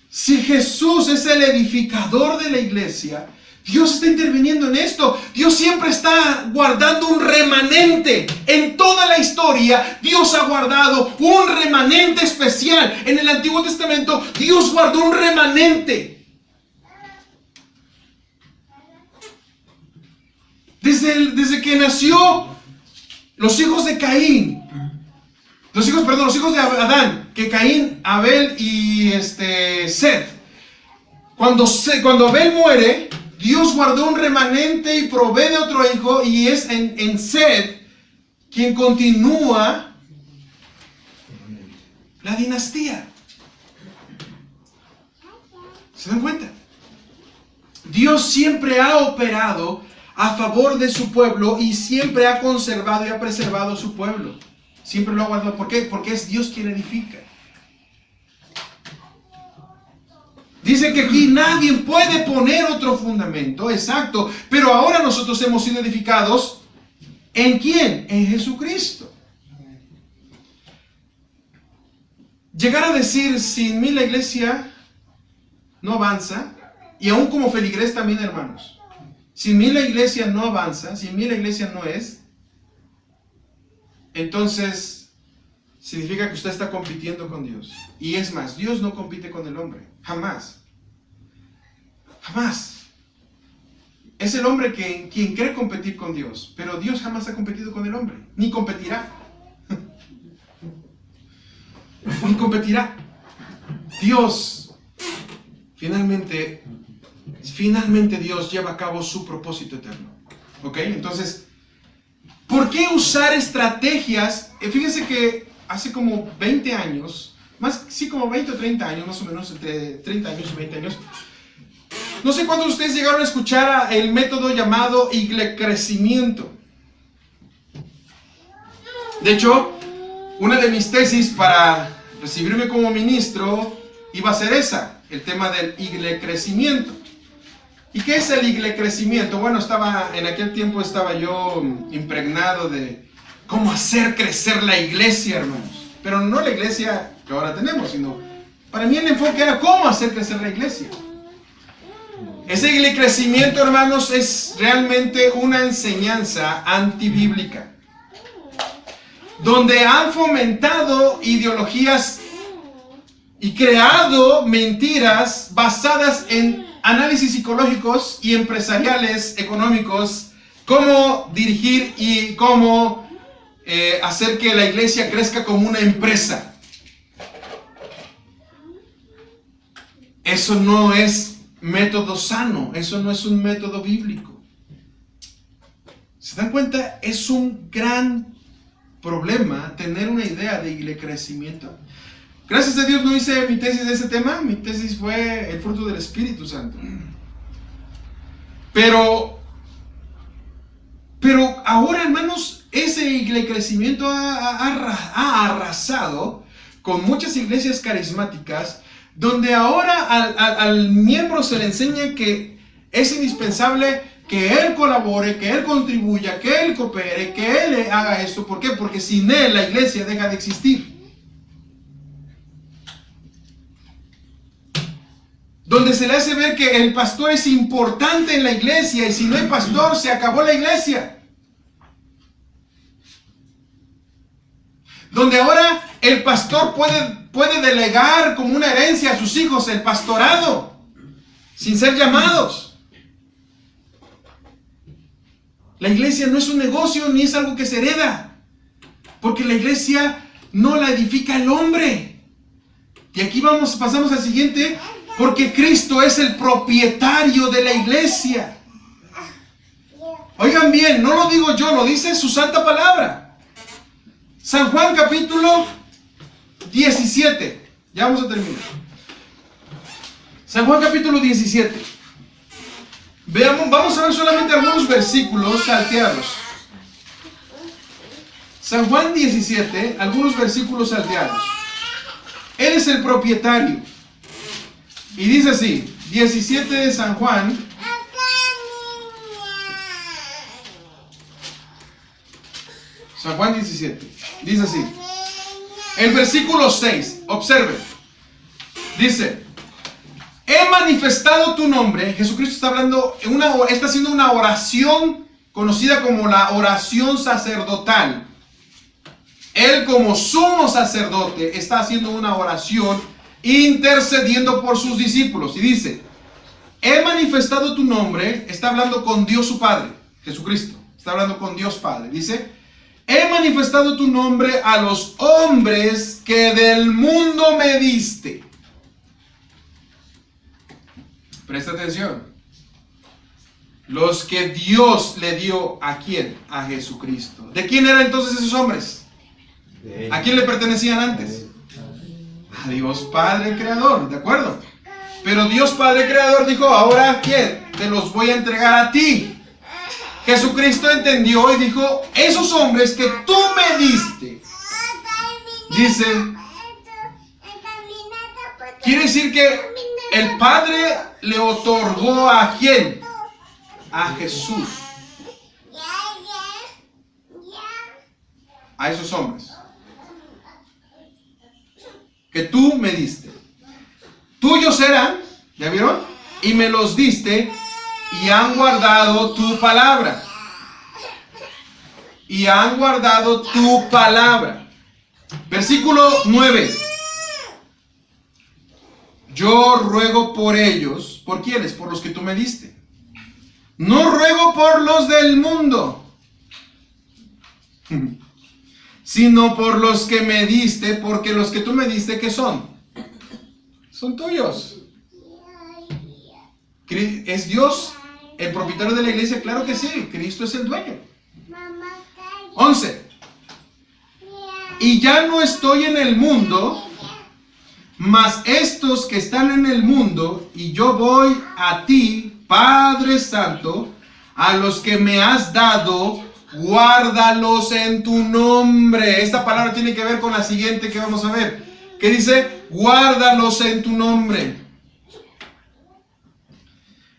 si Jesús es el edificador de la iglesia, Dios está interviniendo en esto. Dios siempre está guardando un remanente. En toda la historia, Dios ha guardado un remanente especial. En el Antiguo Testamento, Dios guardó un remanente. Desde que nació los hijos de Caín. Los hijos de Adán. Que Caín, Abel y Set. Cuando Abel muere, Dios guardó un remanente y provee de otro hijo, y es en Set quien continúa la dinastía. ¿Se dan cuenta? Dios siempre ha operado a favor de su pueblo y siempre ha conservado y ha preservado su pueblo. Siempre lo ha guardado. ¿Por qué? Porque es Dios quien edifica. Dice que aquí nadie puede poner otro fundamento, exacto, pero ahora nosotros hemos sido edificados, ¿en quién? En Jesucristo. Llegar a decir, sin mí la iglesia no avanza, y aún como feligrés también, hermanos, sin mí la iglesia no avanza, sin mí la iglesia no es, entonces significa que usted está compitiendo con Dios. Y es más, Dios no compite con el hombre. Jamás. Jamás. Es el hombre quien cree competir con Dios. Pero Dios jamás ha competido con el hombre. Ni competirá. Ni competirá. Dios, finalmente Dios lleva a cabo su propósito eterno. ¿Ok? Entonces, ¿por qué usar estrategias? Fíjense que hace como 20 años, como 20 o 30 años, más o menos, entre 30 años y 20 años, no sé cuántos de ustedes llegaron a escuchar el método llamado iglecrecimiento. De hecho, una de mis tesis para recibirme como ministro iba a ser esa, el tema del iglecrecimiento. ¿Y qué es el iglecrecimiento? Bueno, en aquel tiempo estaba yo impregnado de cómo hacer crecer la iglesia, hermanos. Pero no la iglesia que ahora tenemos, sino para mí el enfoque era cómo hacer crecer la iglesia. Ese iglecrecimiento, hermanos, es realmente una enseñanza antibíblica, donde han fomentado ideologías y creado mentiras basadas en análisis psicológicos y empresariales, económicos, cómo dirigir y cómo hacer que la iglesia crezca como una empresa. Eso no es método sano, eso no es un método bíblico. ¿Se dan cuenta? Es un gran problema tener una idea de iglecrecimiento. Gracias a Dios no hice mi tesis de ese tema, mi tesis fue el fruto del Espíritu Santo. Pero ahora, hermanos, ese iglecrecimiento ha arrasado con muchas iglesias carismáticas, donde ahora al miembro se le enseña que es indispensable que él colabore, que él contribuya, que él coopere, que él haga esto. ¿Por qué? Porque sin él la iglesia deja de existir. Donde se le hace ver que el pastor es importante en la iglesia, y si no hay pastor, se acabó la iglesia. Donde ahora el pastor puede delegar como una herencia a sus hijos el pastorado, sin ser llamados. La iglesia no es un negocio ni es algo que se hereda, porque la iglesia no la edifica el hombre. Y aquí pasamos al siguiente, porque Cristo es el propietario de la iglesia. Oigan bien, no lo digo yo, lo dice su santa palabra. San Juan capítulo 17. Ya vamos a terminar. San Juan capítulo 17. Veamos, vamos a ver solamente algunos versículos salteados. San Juan 17, algunos versículos salteados. Él es el propietario. Y dice así, 17 de San Juan. San Juan 17. Dice así. El versículo 6. Observe. Dice: he manifestado tu nombre. Jesucristo está hablando, está haciendo una oración conocida como la oración sacerdotal. Él, como sumo sacerdote, está haciendo una oración intercediendo por sus discípulos. Y dice: he manifestado tu nombre. Está hablando con Dios su Padre. Jesucristo está hablando con Dios Padre. Dice: he manifestado tu nombre a los hombres que del mundo me diste. Presta atención. Los que Dios le dio, ¿a quién? A Jesucristo. ¿De quién eran entonces esos hombres? ¿A quién le pertenecían antes? A Dios Padre Creador, ¿de acuerdo? Pero Dios Padre Creador dijo: ahora, ¿quién? Te los voy a entregar a ti. Jesucristo entendió y dijo: esos hombres que tú me diste. Dice, quiere decir que el Padre le otorgó ¿a quién? A Jesús. A esos hombres que tú me diste. Tuyos eran, ¿ya vieron? Y me los diste y han guardado tu palabra. Y han guardado tu palabra. Versículo 9. Yo ruego por ellos. ¿Por quiénes? Por los que tú me diste. No ruego por los del mundo, sino por los que me diste, porque los que tú me diste, ¿qué son? Son tuyos. ¿Es Dios el propietario de la iglesia? Claro que sí, Cristo es el dueño. 11. Y ya no estoy en el mundo, mas estos que están en el mundo, y yo voy a ti, Padre Santo, a los que me has dado, guárdalos en tu nombre. Esta palabra tiene que ver con la siguiente que vamos a ver, que dice: guárdalos en tu nombre.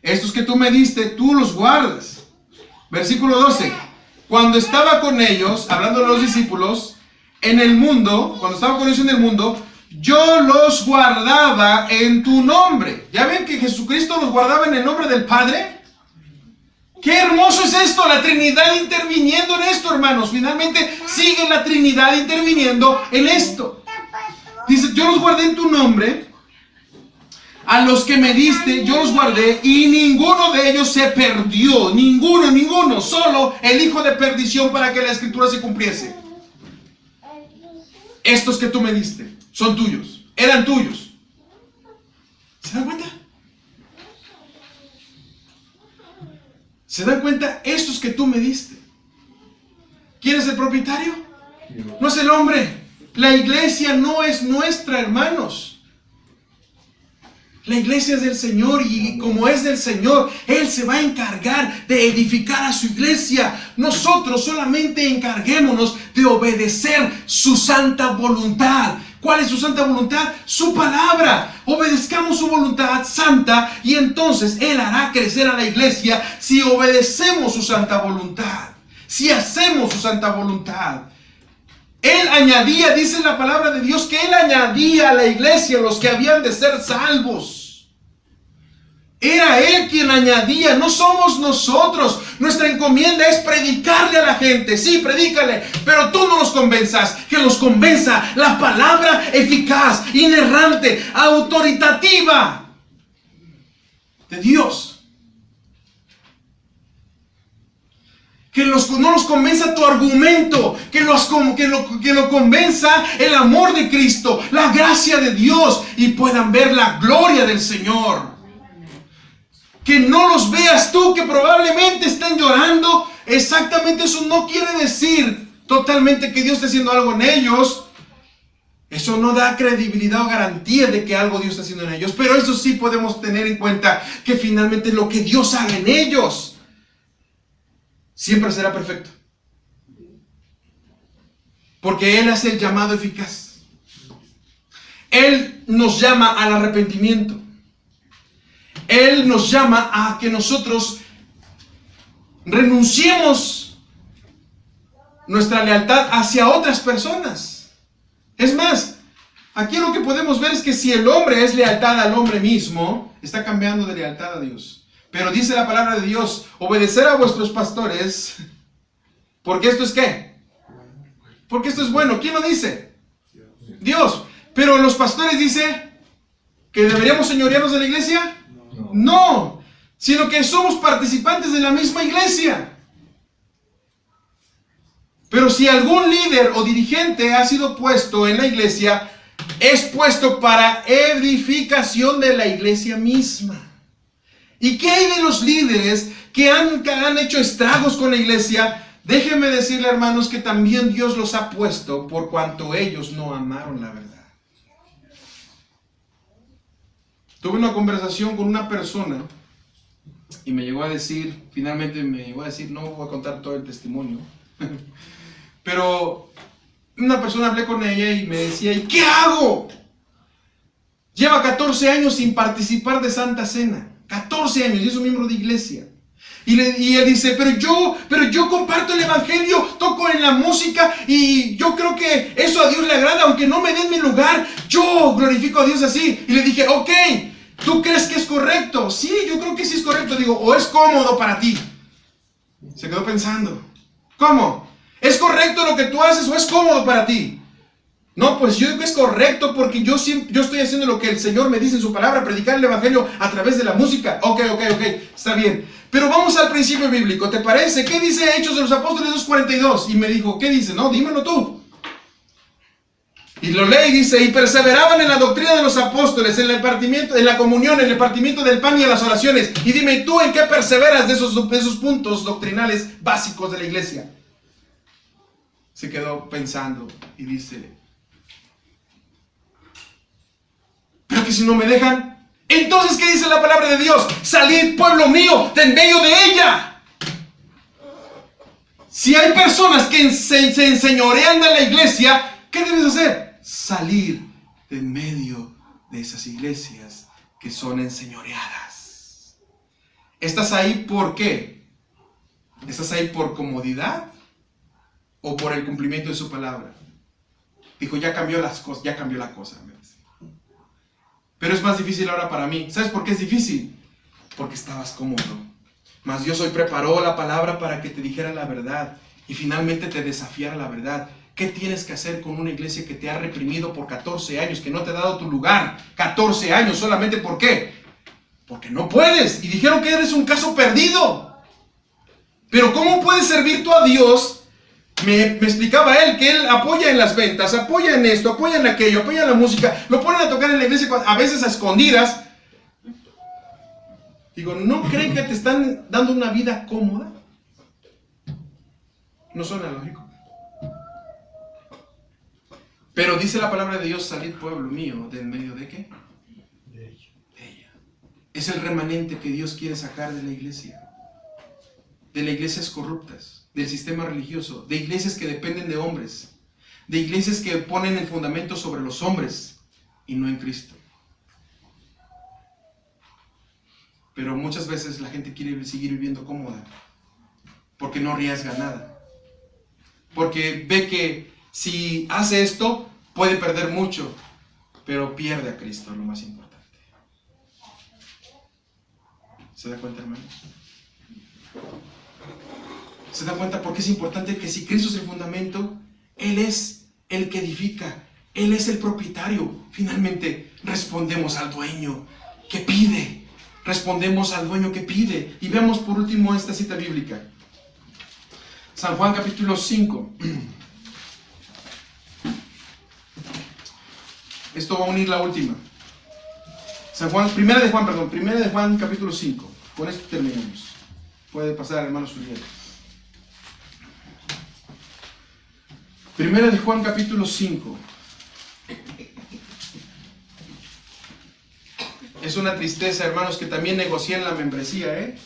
Estos que tú me diste, tú los guardas. Versículo 12. Cuando estaba con ellos, hablando de los discípulos, en el mundo, cuando estaba con ellos en el mundo, yo los guardaba en tu nombre. ¿Ya ven que Jesucristo los guardaba en el nombre del Padre? ¡Qué hermoso es esto! La Trinidad interviniendo en esto, hermanos. Finalmente sigue la Trinidad interviniendo en esto. Dice: yo los guardé en tu nombre. A los que me diste, yo los guardé, y ninguno de ellos se perdió. Ninguno. Solo el hijo de perdición, para que la escritura se cumpliese. Estos que tú me diste son tuyos. Eran tuyos. ¿Se dan cuenta? ¿Se dan cuenta? Estos que tú me diste. ¿Quién es el propietario? No es el hombre. La iglesia no es nuestra, hermanos. La iglesia es del Señor, y como es del Señor, Él se va a encargar de edificar a su iglesia. Nosotros solamente encarguémonos de obedecer su santa voluntad. ¿Cuál es su santa voluntad? Su palabra. Obedezcamos su voluntad santa, y entonces Él hará crecer a la iglesia si obedecemos su santa voluntad, si hacemos su santa voluntad. Él añadía, dice la palabra de Dios, que Él añadía a la iglesia los que habían de ser salvos. Era Él quien añadía, no somos nosotros. Nuestra encomienda es predicarle a la gente. Sí, predícale, pero tú no los convenzas. Que los convenza la palabra eficaz, inerrante, autoritativa de Dios. Que no los convenza tu argumento, que lo convenza el amor de Cristo, la gracia de Dios, y puedan ver la gloria del Señor. Que no los veas tú, que probablemente estén llorando. Exactamente eso no quiere decir totalmente que Dios esté haciendo algo en ellos. Eso no da credibilidad o garantía de que algo Dios está haciendo en ellos. Pero eso sí podemos tener en cuenta, que finalmente lo que Dios haga en ellos siempre será perfecto. Porque Él hace el llamado eficaz. Él nos llama al arrepentimiento. Él nos llama a que nosotros renunciemos nuestra lealtad hacia otras personas. Es más, aquí lo que podemos ver es que si el hombre es lealtad al hombre mismo, está cambiando de lealtad a Dios. Pero dice la palabra de Dios, obedecer a vuestros pastores, porque esto es ¿qué? Porque esto es bueno. ¿Quién lo dice? Dios. Pero los pastores dice que deberíamos señorearnos de la iglesia. No, sino que somos participantes de la misma iglesia. Pero si algún líder o dirigente ha sido puesto en la iglesia, es puesto para edificación de la iglesia misma. ¿Y qué hay de los líderes que han hecho estragos con la iglesia? Déjenme decirle, hermanos, que también Dios los ha puesto por cuanto ellos no amaron la verdad. Tuve una conversación con una persona y me llegó a decir, no voy a contar todo el testimonio, pero una persona, hablé con ella y me decía, ¿y qué hago? Lleva 14 años sin participar de Santa Cena. 14 años y es un miembro de iglesia. Y él dice, pero yo comparto el evangelio, toco en la música y yo creo que eso a Dios le agrada, aunque no me den mi lugar, yo glorifico a Dios así. Y le dije, ok, ¿tú crees que es correcto? Sí, yo creo que sí es correcto. Digo, ¿o es cómodo para ti? Se quedó pensando, ¿cómo? ¿Es correcto lo que tú haces o es cómodo para ti? No, pues yo digo que es correcto porque yo estoy haciendo lo que el Señor me dice en su palabra, predicar el evangelio a través de la música. Ok, está bien. Pero vamos al principio bíblico, ¿te parece? ¿Qué dice Hechos de los Apóstoles 2:42? Y me dijo, ¿qué dice? No, dímelo tú. Y lo lee y dice, y perseveraban en la doctrina de los apóstoles, en la comunión, en el partimiento del pan y en las oraciones. Y dime, ¿tú en qué perseveras de esos puntos doctrinales básicos de la iglesia? Se quedó pensando y dice, pero que si no me dejan, entonces ¿qué dice la palabra de Dios? Salid, pueblo mío, de en medio de ella. Si hay personas que se enseñorean de la iglesia, ¿qué debes hacer? Salir de en medio de esas iglesias que son enseñoreadas. ¿Estás ahí por qué? ¿Estás ahí por comodidad o por el cumplimiento de su palabra? Dijo, ya cambió la cosa. Pero es más difícil ahora para mí. ¿Sabes por qué es difícil? Porque estabas cómodo. Mas Dios hoy preparó la palabra para que te dijera la verdad y finalmente te desafiara la verdad. ¿Qué tienes que hacer con una iglesia que te ha reprimido por 14 años, que no te ha dado tu lugar? 14 años, ¿solamente por qué? Porque no puedes. Y dijeron que eres un caso perdido. Pero ¿cómo puedes servir tú a Dios? Me explicaba él que él apoya en las ventas, apoya en esto, apoya en aquello, apoya en la música, lo ponen a tocar en la iglesia a veces a escondidas. Digo, ¿no creen que te están dando una vida cómoda? No suena lógico. Pero dice la palabra de Dios, salid pueblo mío, ¿de en medio de qué? De ella. Es el remanente que Dios quiere sacar de la iglesia. De las iglesias corruptas, del sistema religioso, de iglesias que dependen de hombres, de iglesias que ponen el fundamento sobre los hombres y no en Cristo. Pero muchas veces la gente quiere seguir viviendo cómoda porque no arriesga nada, porque ve que si hace esto puede perder mucho, pero pierde a Cristo, lo más importante. ¿Se da cuenta, hermanos? ¿Se da cuenta por qué es importante que si Cristo es el fundamento, Él es el que edifica, Él es el propietario? Finalmente respondemos al dueño que pide. Respondemos al dueño que pide. Y veamos por último esta cita bíblica. San Juan capítulo 5. Esto va a unir la última. Primera de Juan capítulo 5. Con esto terminamos. Puede pasar, hermano Suriel. Primera de Juan capítulo 5. Es una tristeza, hermanos, que también negocié en la membresía,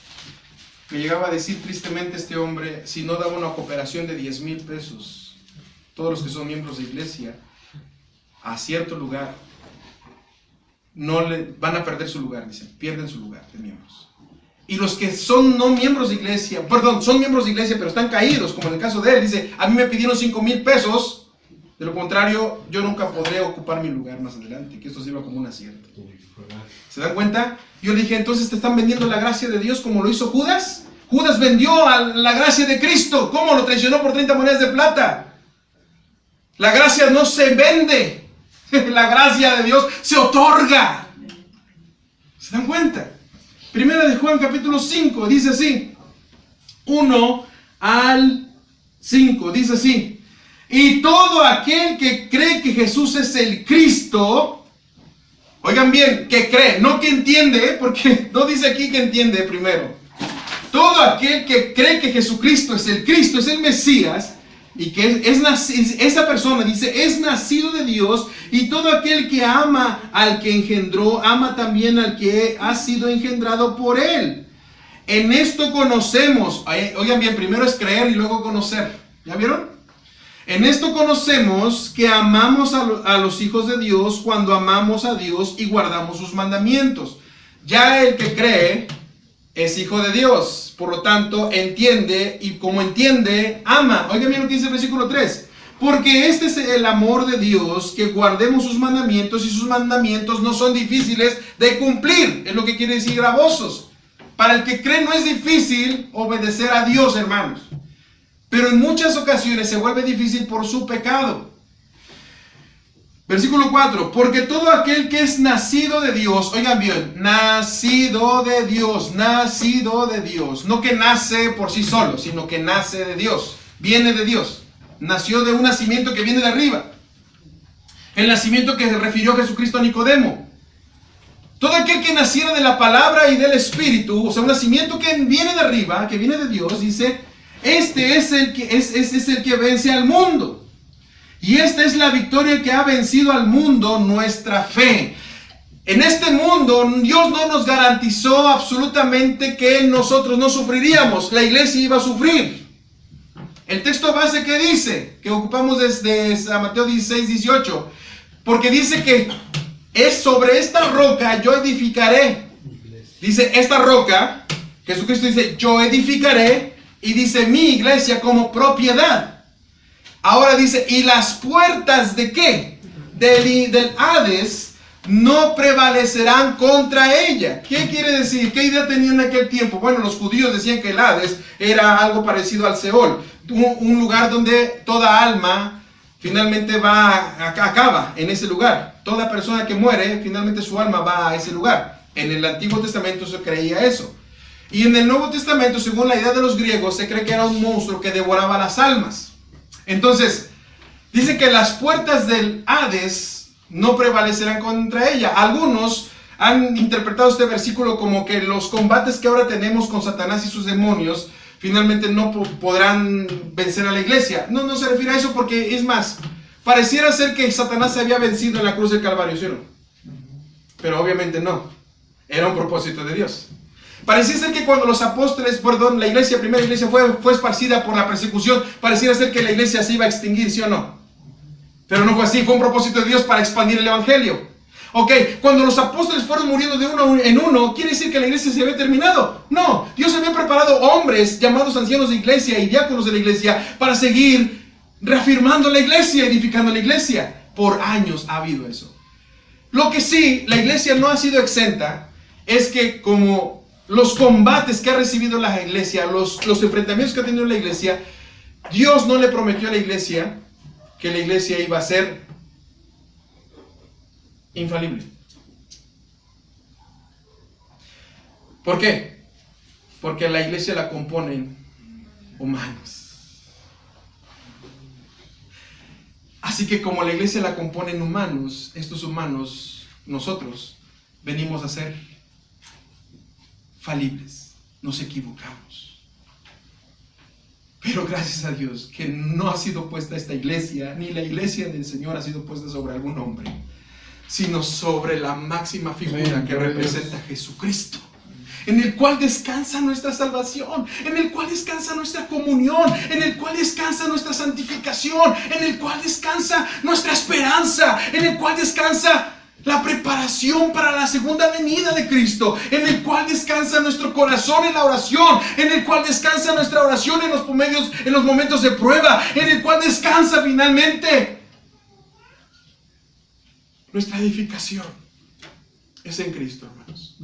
Me llegaba a decir tristemente este hombre, si no daba una cooperación de 10,000 pesos, todos los que son miembros de iglesia, a cierto lugar, van a perder su lugar, dicen, pierden su lugar de miembros. Y los que son no miembros de iglesia, son miembros de iglesia, pero están caídos, como en el caso de él, dice, a mí me pidieron 5,000 pesos, de lo contrario, yo nunca podré ocupar mi lugar más adelante, que esto sirva como un acierto. ¿Se dan cuenta? Yo le dije, entonces te están vendiendo la gracia de Dios como lo hizo Judas. Judas vendió a la gracia de Cristo. ¿Cómo? Lo traicionó por 30 monedas de plata. La gracia no se vende. La gracia de Dios se otorga. ¿Se dan cuenta? Primera de Juan capítulo 5 dice así. 1 al 5 dice así. Y todo aquel que cree que Jesús es el Cristo... Oigan bien, que cree, no que entiende, porque no dice aquí que entiende primero. Todo aquel que cree que Jesucristo es el Mesías, y que esa persona, dice, es nacido de Dios, y todo aquel que ama al que engendró, ama también al que ha sido engendrado por él. En esto conocemos, oigan bien, primero es creer y luego conocer. ¿Ya vieron? En esto conocemos que amamos a los hijos de Dios cuando amamos a Dios y guardamos sus mandamientos. Ya el que cree es hijo de Dios, por lo tanto entiende, y como entiende, ama. Oigan bien lo que dice el versículo 3. Porque este es el amor de Dios, que guardemos sus mandamientos, y sus mandamientos no son difíciles de cumplir. Es lo que quiere decir gravosos. Para el que cree no es difícil obedecer a Dios, hermanos. Pero en muchas ocasiones se vuelve difícil por su pecado. Versículo 4. Porque todo aquel que es nacido de Dios, oigan bien, nacido de Dios. No que nace por sí solo, sino que nace de Dios. Viene de Dios. Nació de un nacimiento que viene de arriba. El nacimiento que se refirió Jesucristo a Nicodemo. Todo aquel que naciera de la palabra y del Espíritu, o sea, un nacimiento que viene de arriba, que viene de Dios, dice... Este es el que vence al mundo. Y esta es la victoria que ha vencido al mundo, nuestra fe. En este mundo, Dios no nos garantizó absolutamente que nosotros no sufriríamos. La iglesia iba a sufrir. El texto base que dice, que ocupamos desde San Mateo 16, 18. Porque dice que es sobre esta roca yo edificaré. Dice, esta roca, Jesucristo dice, yo edificaré. Y dice, mi iglesia como propiedad. Ahora dice, ¿y las puertas de qué? Del Hades no prevalecerán contra ella. ¿Qué quiere decir? ¿Qué idea tenían en aquel tiempo? Bueno, los judíos decían que el Hades era algo parecido al Seol. Un lugar donde toda alma finalmente acaba en ese lugar. Toda persona que muere, finalmente su alma va a ese lugar. En el Antiguo Testamento se creía eso. Y en el Nuevo Testamento, según la idea de los griegos, se cree que era un monstruo que devoraba las almas. Entonces, dice que las puertas del Hades no prevalecerán contra ella. Algunos han interpretado este versículo como que los combates que ahora tenemos con Satanás y sus demonios finalmente no podrán vencer a la iglesia. No se refiere a eso porque, es más, pareciera ser que Satanás se había vencido en la cruz del Calvario, ¿sí o no? Pero obviamente no. Era un propósito de Dios. Parecía ser que cuando los apóstoles, la primera iglesia fue esparcida por la persecución, pareciera ser que la iglesia se iba a extinguir, ¿sí o no? Pero no fue así, fue un propósito de Dios para expandir el evangelio. Ok, cuando los apóstoles fueron muriendo de uno en uno, ¿quiere decir que la iglesia se había terminado? No, Dios había preparado hombres llamados ancianos de iglesia y diáconos de la iglesia para seguir reafirmando la iglesia, edificando la iglesia. Por años ha habido eso. Lo que sí, la iglesia no ha sido exenta, es que como los combates que ha recibido la iglesia, los enfrentamientos que ha tenido la iglesia, Dios no le prometió a la iglesia que la iglesia iba a ser infalible. ¿Por qué? Porque la iglesia la componen humanos. Así que como la iglesia la componen humanos, estos humanos, nosotros, venimos a ser falibles, nos equivocamos. Pero gracias a Dios que no ha sido puesta esta iglesia, ni la iglesia del Señor ha sido puesta sobre algún hombre, sino sobre la máxima figura que representa a Jesucristo, en el cual descansa nuestra salvación, en el cual descansa nuestra comunión, en el cual descansa nuestra santificación, en el cual descansa nuestra esperanza, en el cual descansa la preparación para la segunda venida de Cristo, en el cual descansa nuestro corazón en la oración, en el cual descansa nuestra oración en los momentos de prueba, en el cual descansa finalmente nuestra edificación. Es en Cristo, hermanos.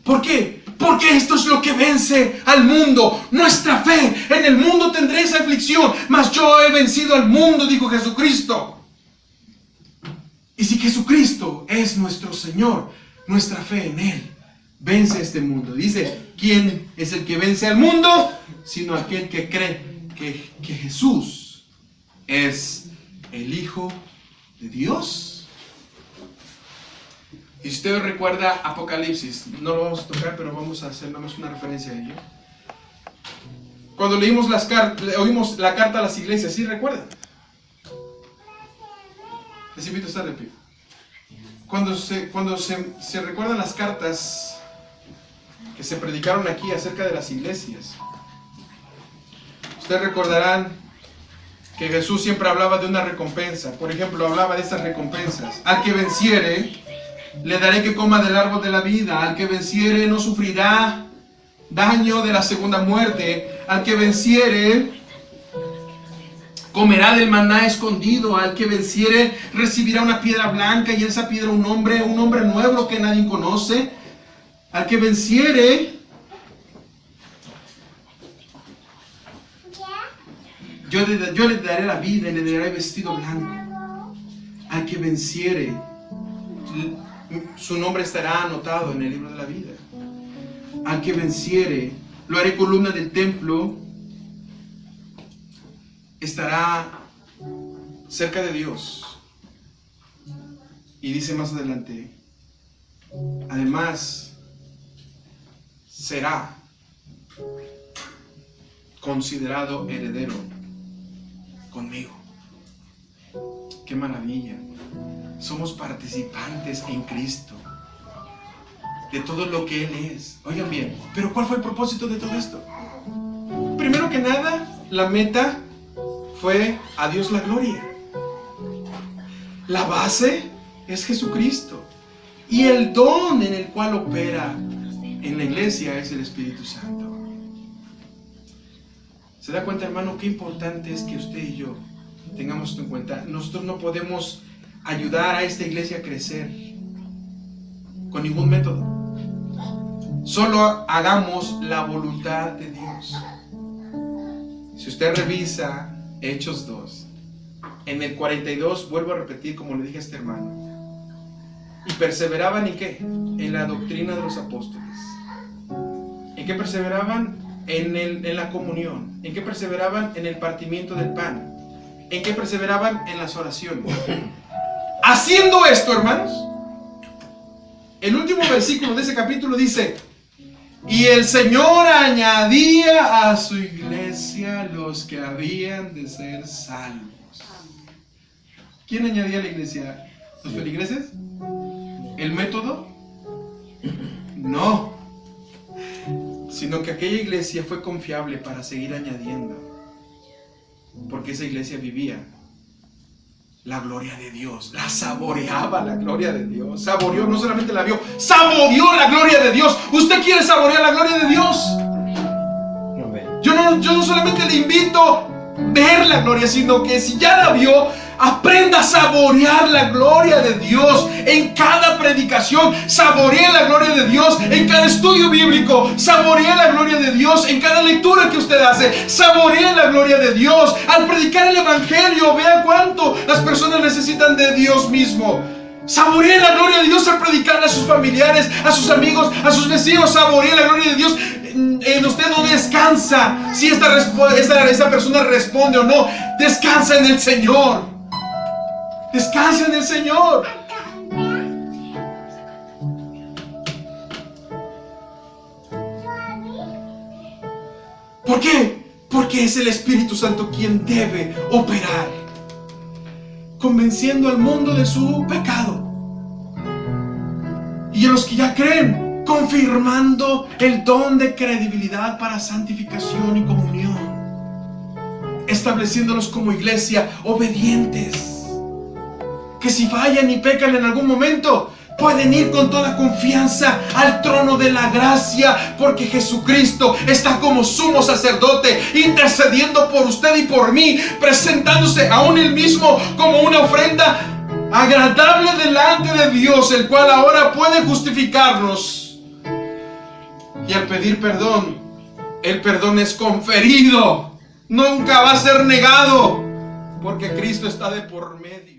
¿Por qué? Porque esto es lo que vence al mundo, nuestra fe. En el mundo tendréis aflicción, mas yo he vencido al mundo, dijo Jesucristo. Y si Jesucristo es nuestro Señor, nuestra fe en Él vence este mundo. Dice, ¿quién es el que vence al mundo? Sino aquel que cree que Jesús es el Hijo de Dios. Y si usted recuerda Apocalipsis, no lo vamos a tocar, pero vamos a hacer nada más una referencia a ello. Cuando oímos la carta a las iglesias, ¿sí recuerdan? Les invito a estar de pie. Cuando se recuerdan las cartas que se predicaron aquí acerca de las iglesias, ustedes recordarán que Jesús siempre hablaba de una recompensa. Por ejemplo, hablaba de estas recompensas. Al que venciere, le daré que coma del árbol de la vida. Al que venciere, no sufrirá daño de la segunda muerte. Al que venciere, comerá del maná escondido. Al que venciere, recibirá una piedra blanca, y esa piedra un hombre nuevo que nadie conoce. Al que venciere, yo le daré la vida y le daré vestido blanco. Al que venciere, su nombre estará anotado en el libro de la vida. Al que venciere, lo haré columna del templo. Estará cerca de Dios. Y dice más adelante, además será considerado heredero conmigo. ¡Qué maravilla! Somos participantes en Cristo de todo lo que Él es. Oigan bien, pero ¿cuál fue el propósito de todo esto? Primero que nada, la meta fue a Dios la gloria. La base es Jesucristo. Y el don en el cual opera en la iglesia es el Espíritu Santo. ¿Se da cuenta, hermano, qué importante es que usted y yo tengamos esto en cuenta? Nosotros no podemos ayudar a esta iglesia a crecer con ningún método. Solo hagamos la voluntad de Dios. Si usted revisa Hechos 2, en el 42, vuelvo a repetir como le dije a este hermano, y perseveraban ¿en qué? En la doctrina de los apóstoles. ¿En qué perseveraban? En la comunión. ¿En qué perseveraban? En el partimiento del pan. ¿En qué perseveraban? En las oraciones. Haciendo esto, hermanos, el último versículo de ese capítulo dice: y el Señor añadía a su iglesia los que habían de ser salvos. ¿Quién añadía a la iglesia? ¿Los feligreses? ¿El método? No. Sino que aquella iglesia fue confiable para seguir añadiendo. Porque esa iglesia vivía la gloria de Dios, la saboreaba la gloria de Dios. Saboreó, no solamente la vio, saboreó la gloria de Dios. ¿Usted quiere saborear la gloria de Dios? Yo no solamente le invito a ver la gloria, sino que si ya la vio, aprenda a saborear la gloria de Dios en cada predicación. Saboree la gloria de Dios en cada estudio bíblico. Saboree la gloria de Dios en cada lectura que usted hace. Saboree la gloria de Dios al predicar el evangelio. Vea cuánto las personas necesitan de Dios mismo. Saboree la gloria de Dios al predicar a sus familiares, a sus amigos, a sus vecinos. Saboree la gloria de Dios. En usted no descansa si esta persona responde o no. Descansa en el Señor. Descansa en el Señor. ¿Por qué? Porque es el Espíritu Santo quien debe operar, convenciendo al mundo de su pecado. Y a los que ya creen, confirmando el don de credibilidad para santificación y comunión, estableciéndolos como iglesia obedientes, que si fallan y pecan en algún momento, pueden ir con toda confianza al trono de la gracia, porque Jesucristo está como sumo sacerdote, intercediendo por usted y por mí, presentándose aún él mismo como una ofrenda agradable delante de Dios, el cual ahora puede justificarnos. Y al pedir perdón, el perdón es conferido, nunca va a ser negado, porque Cristo está de por medio.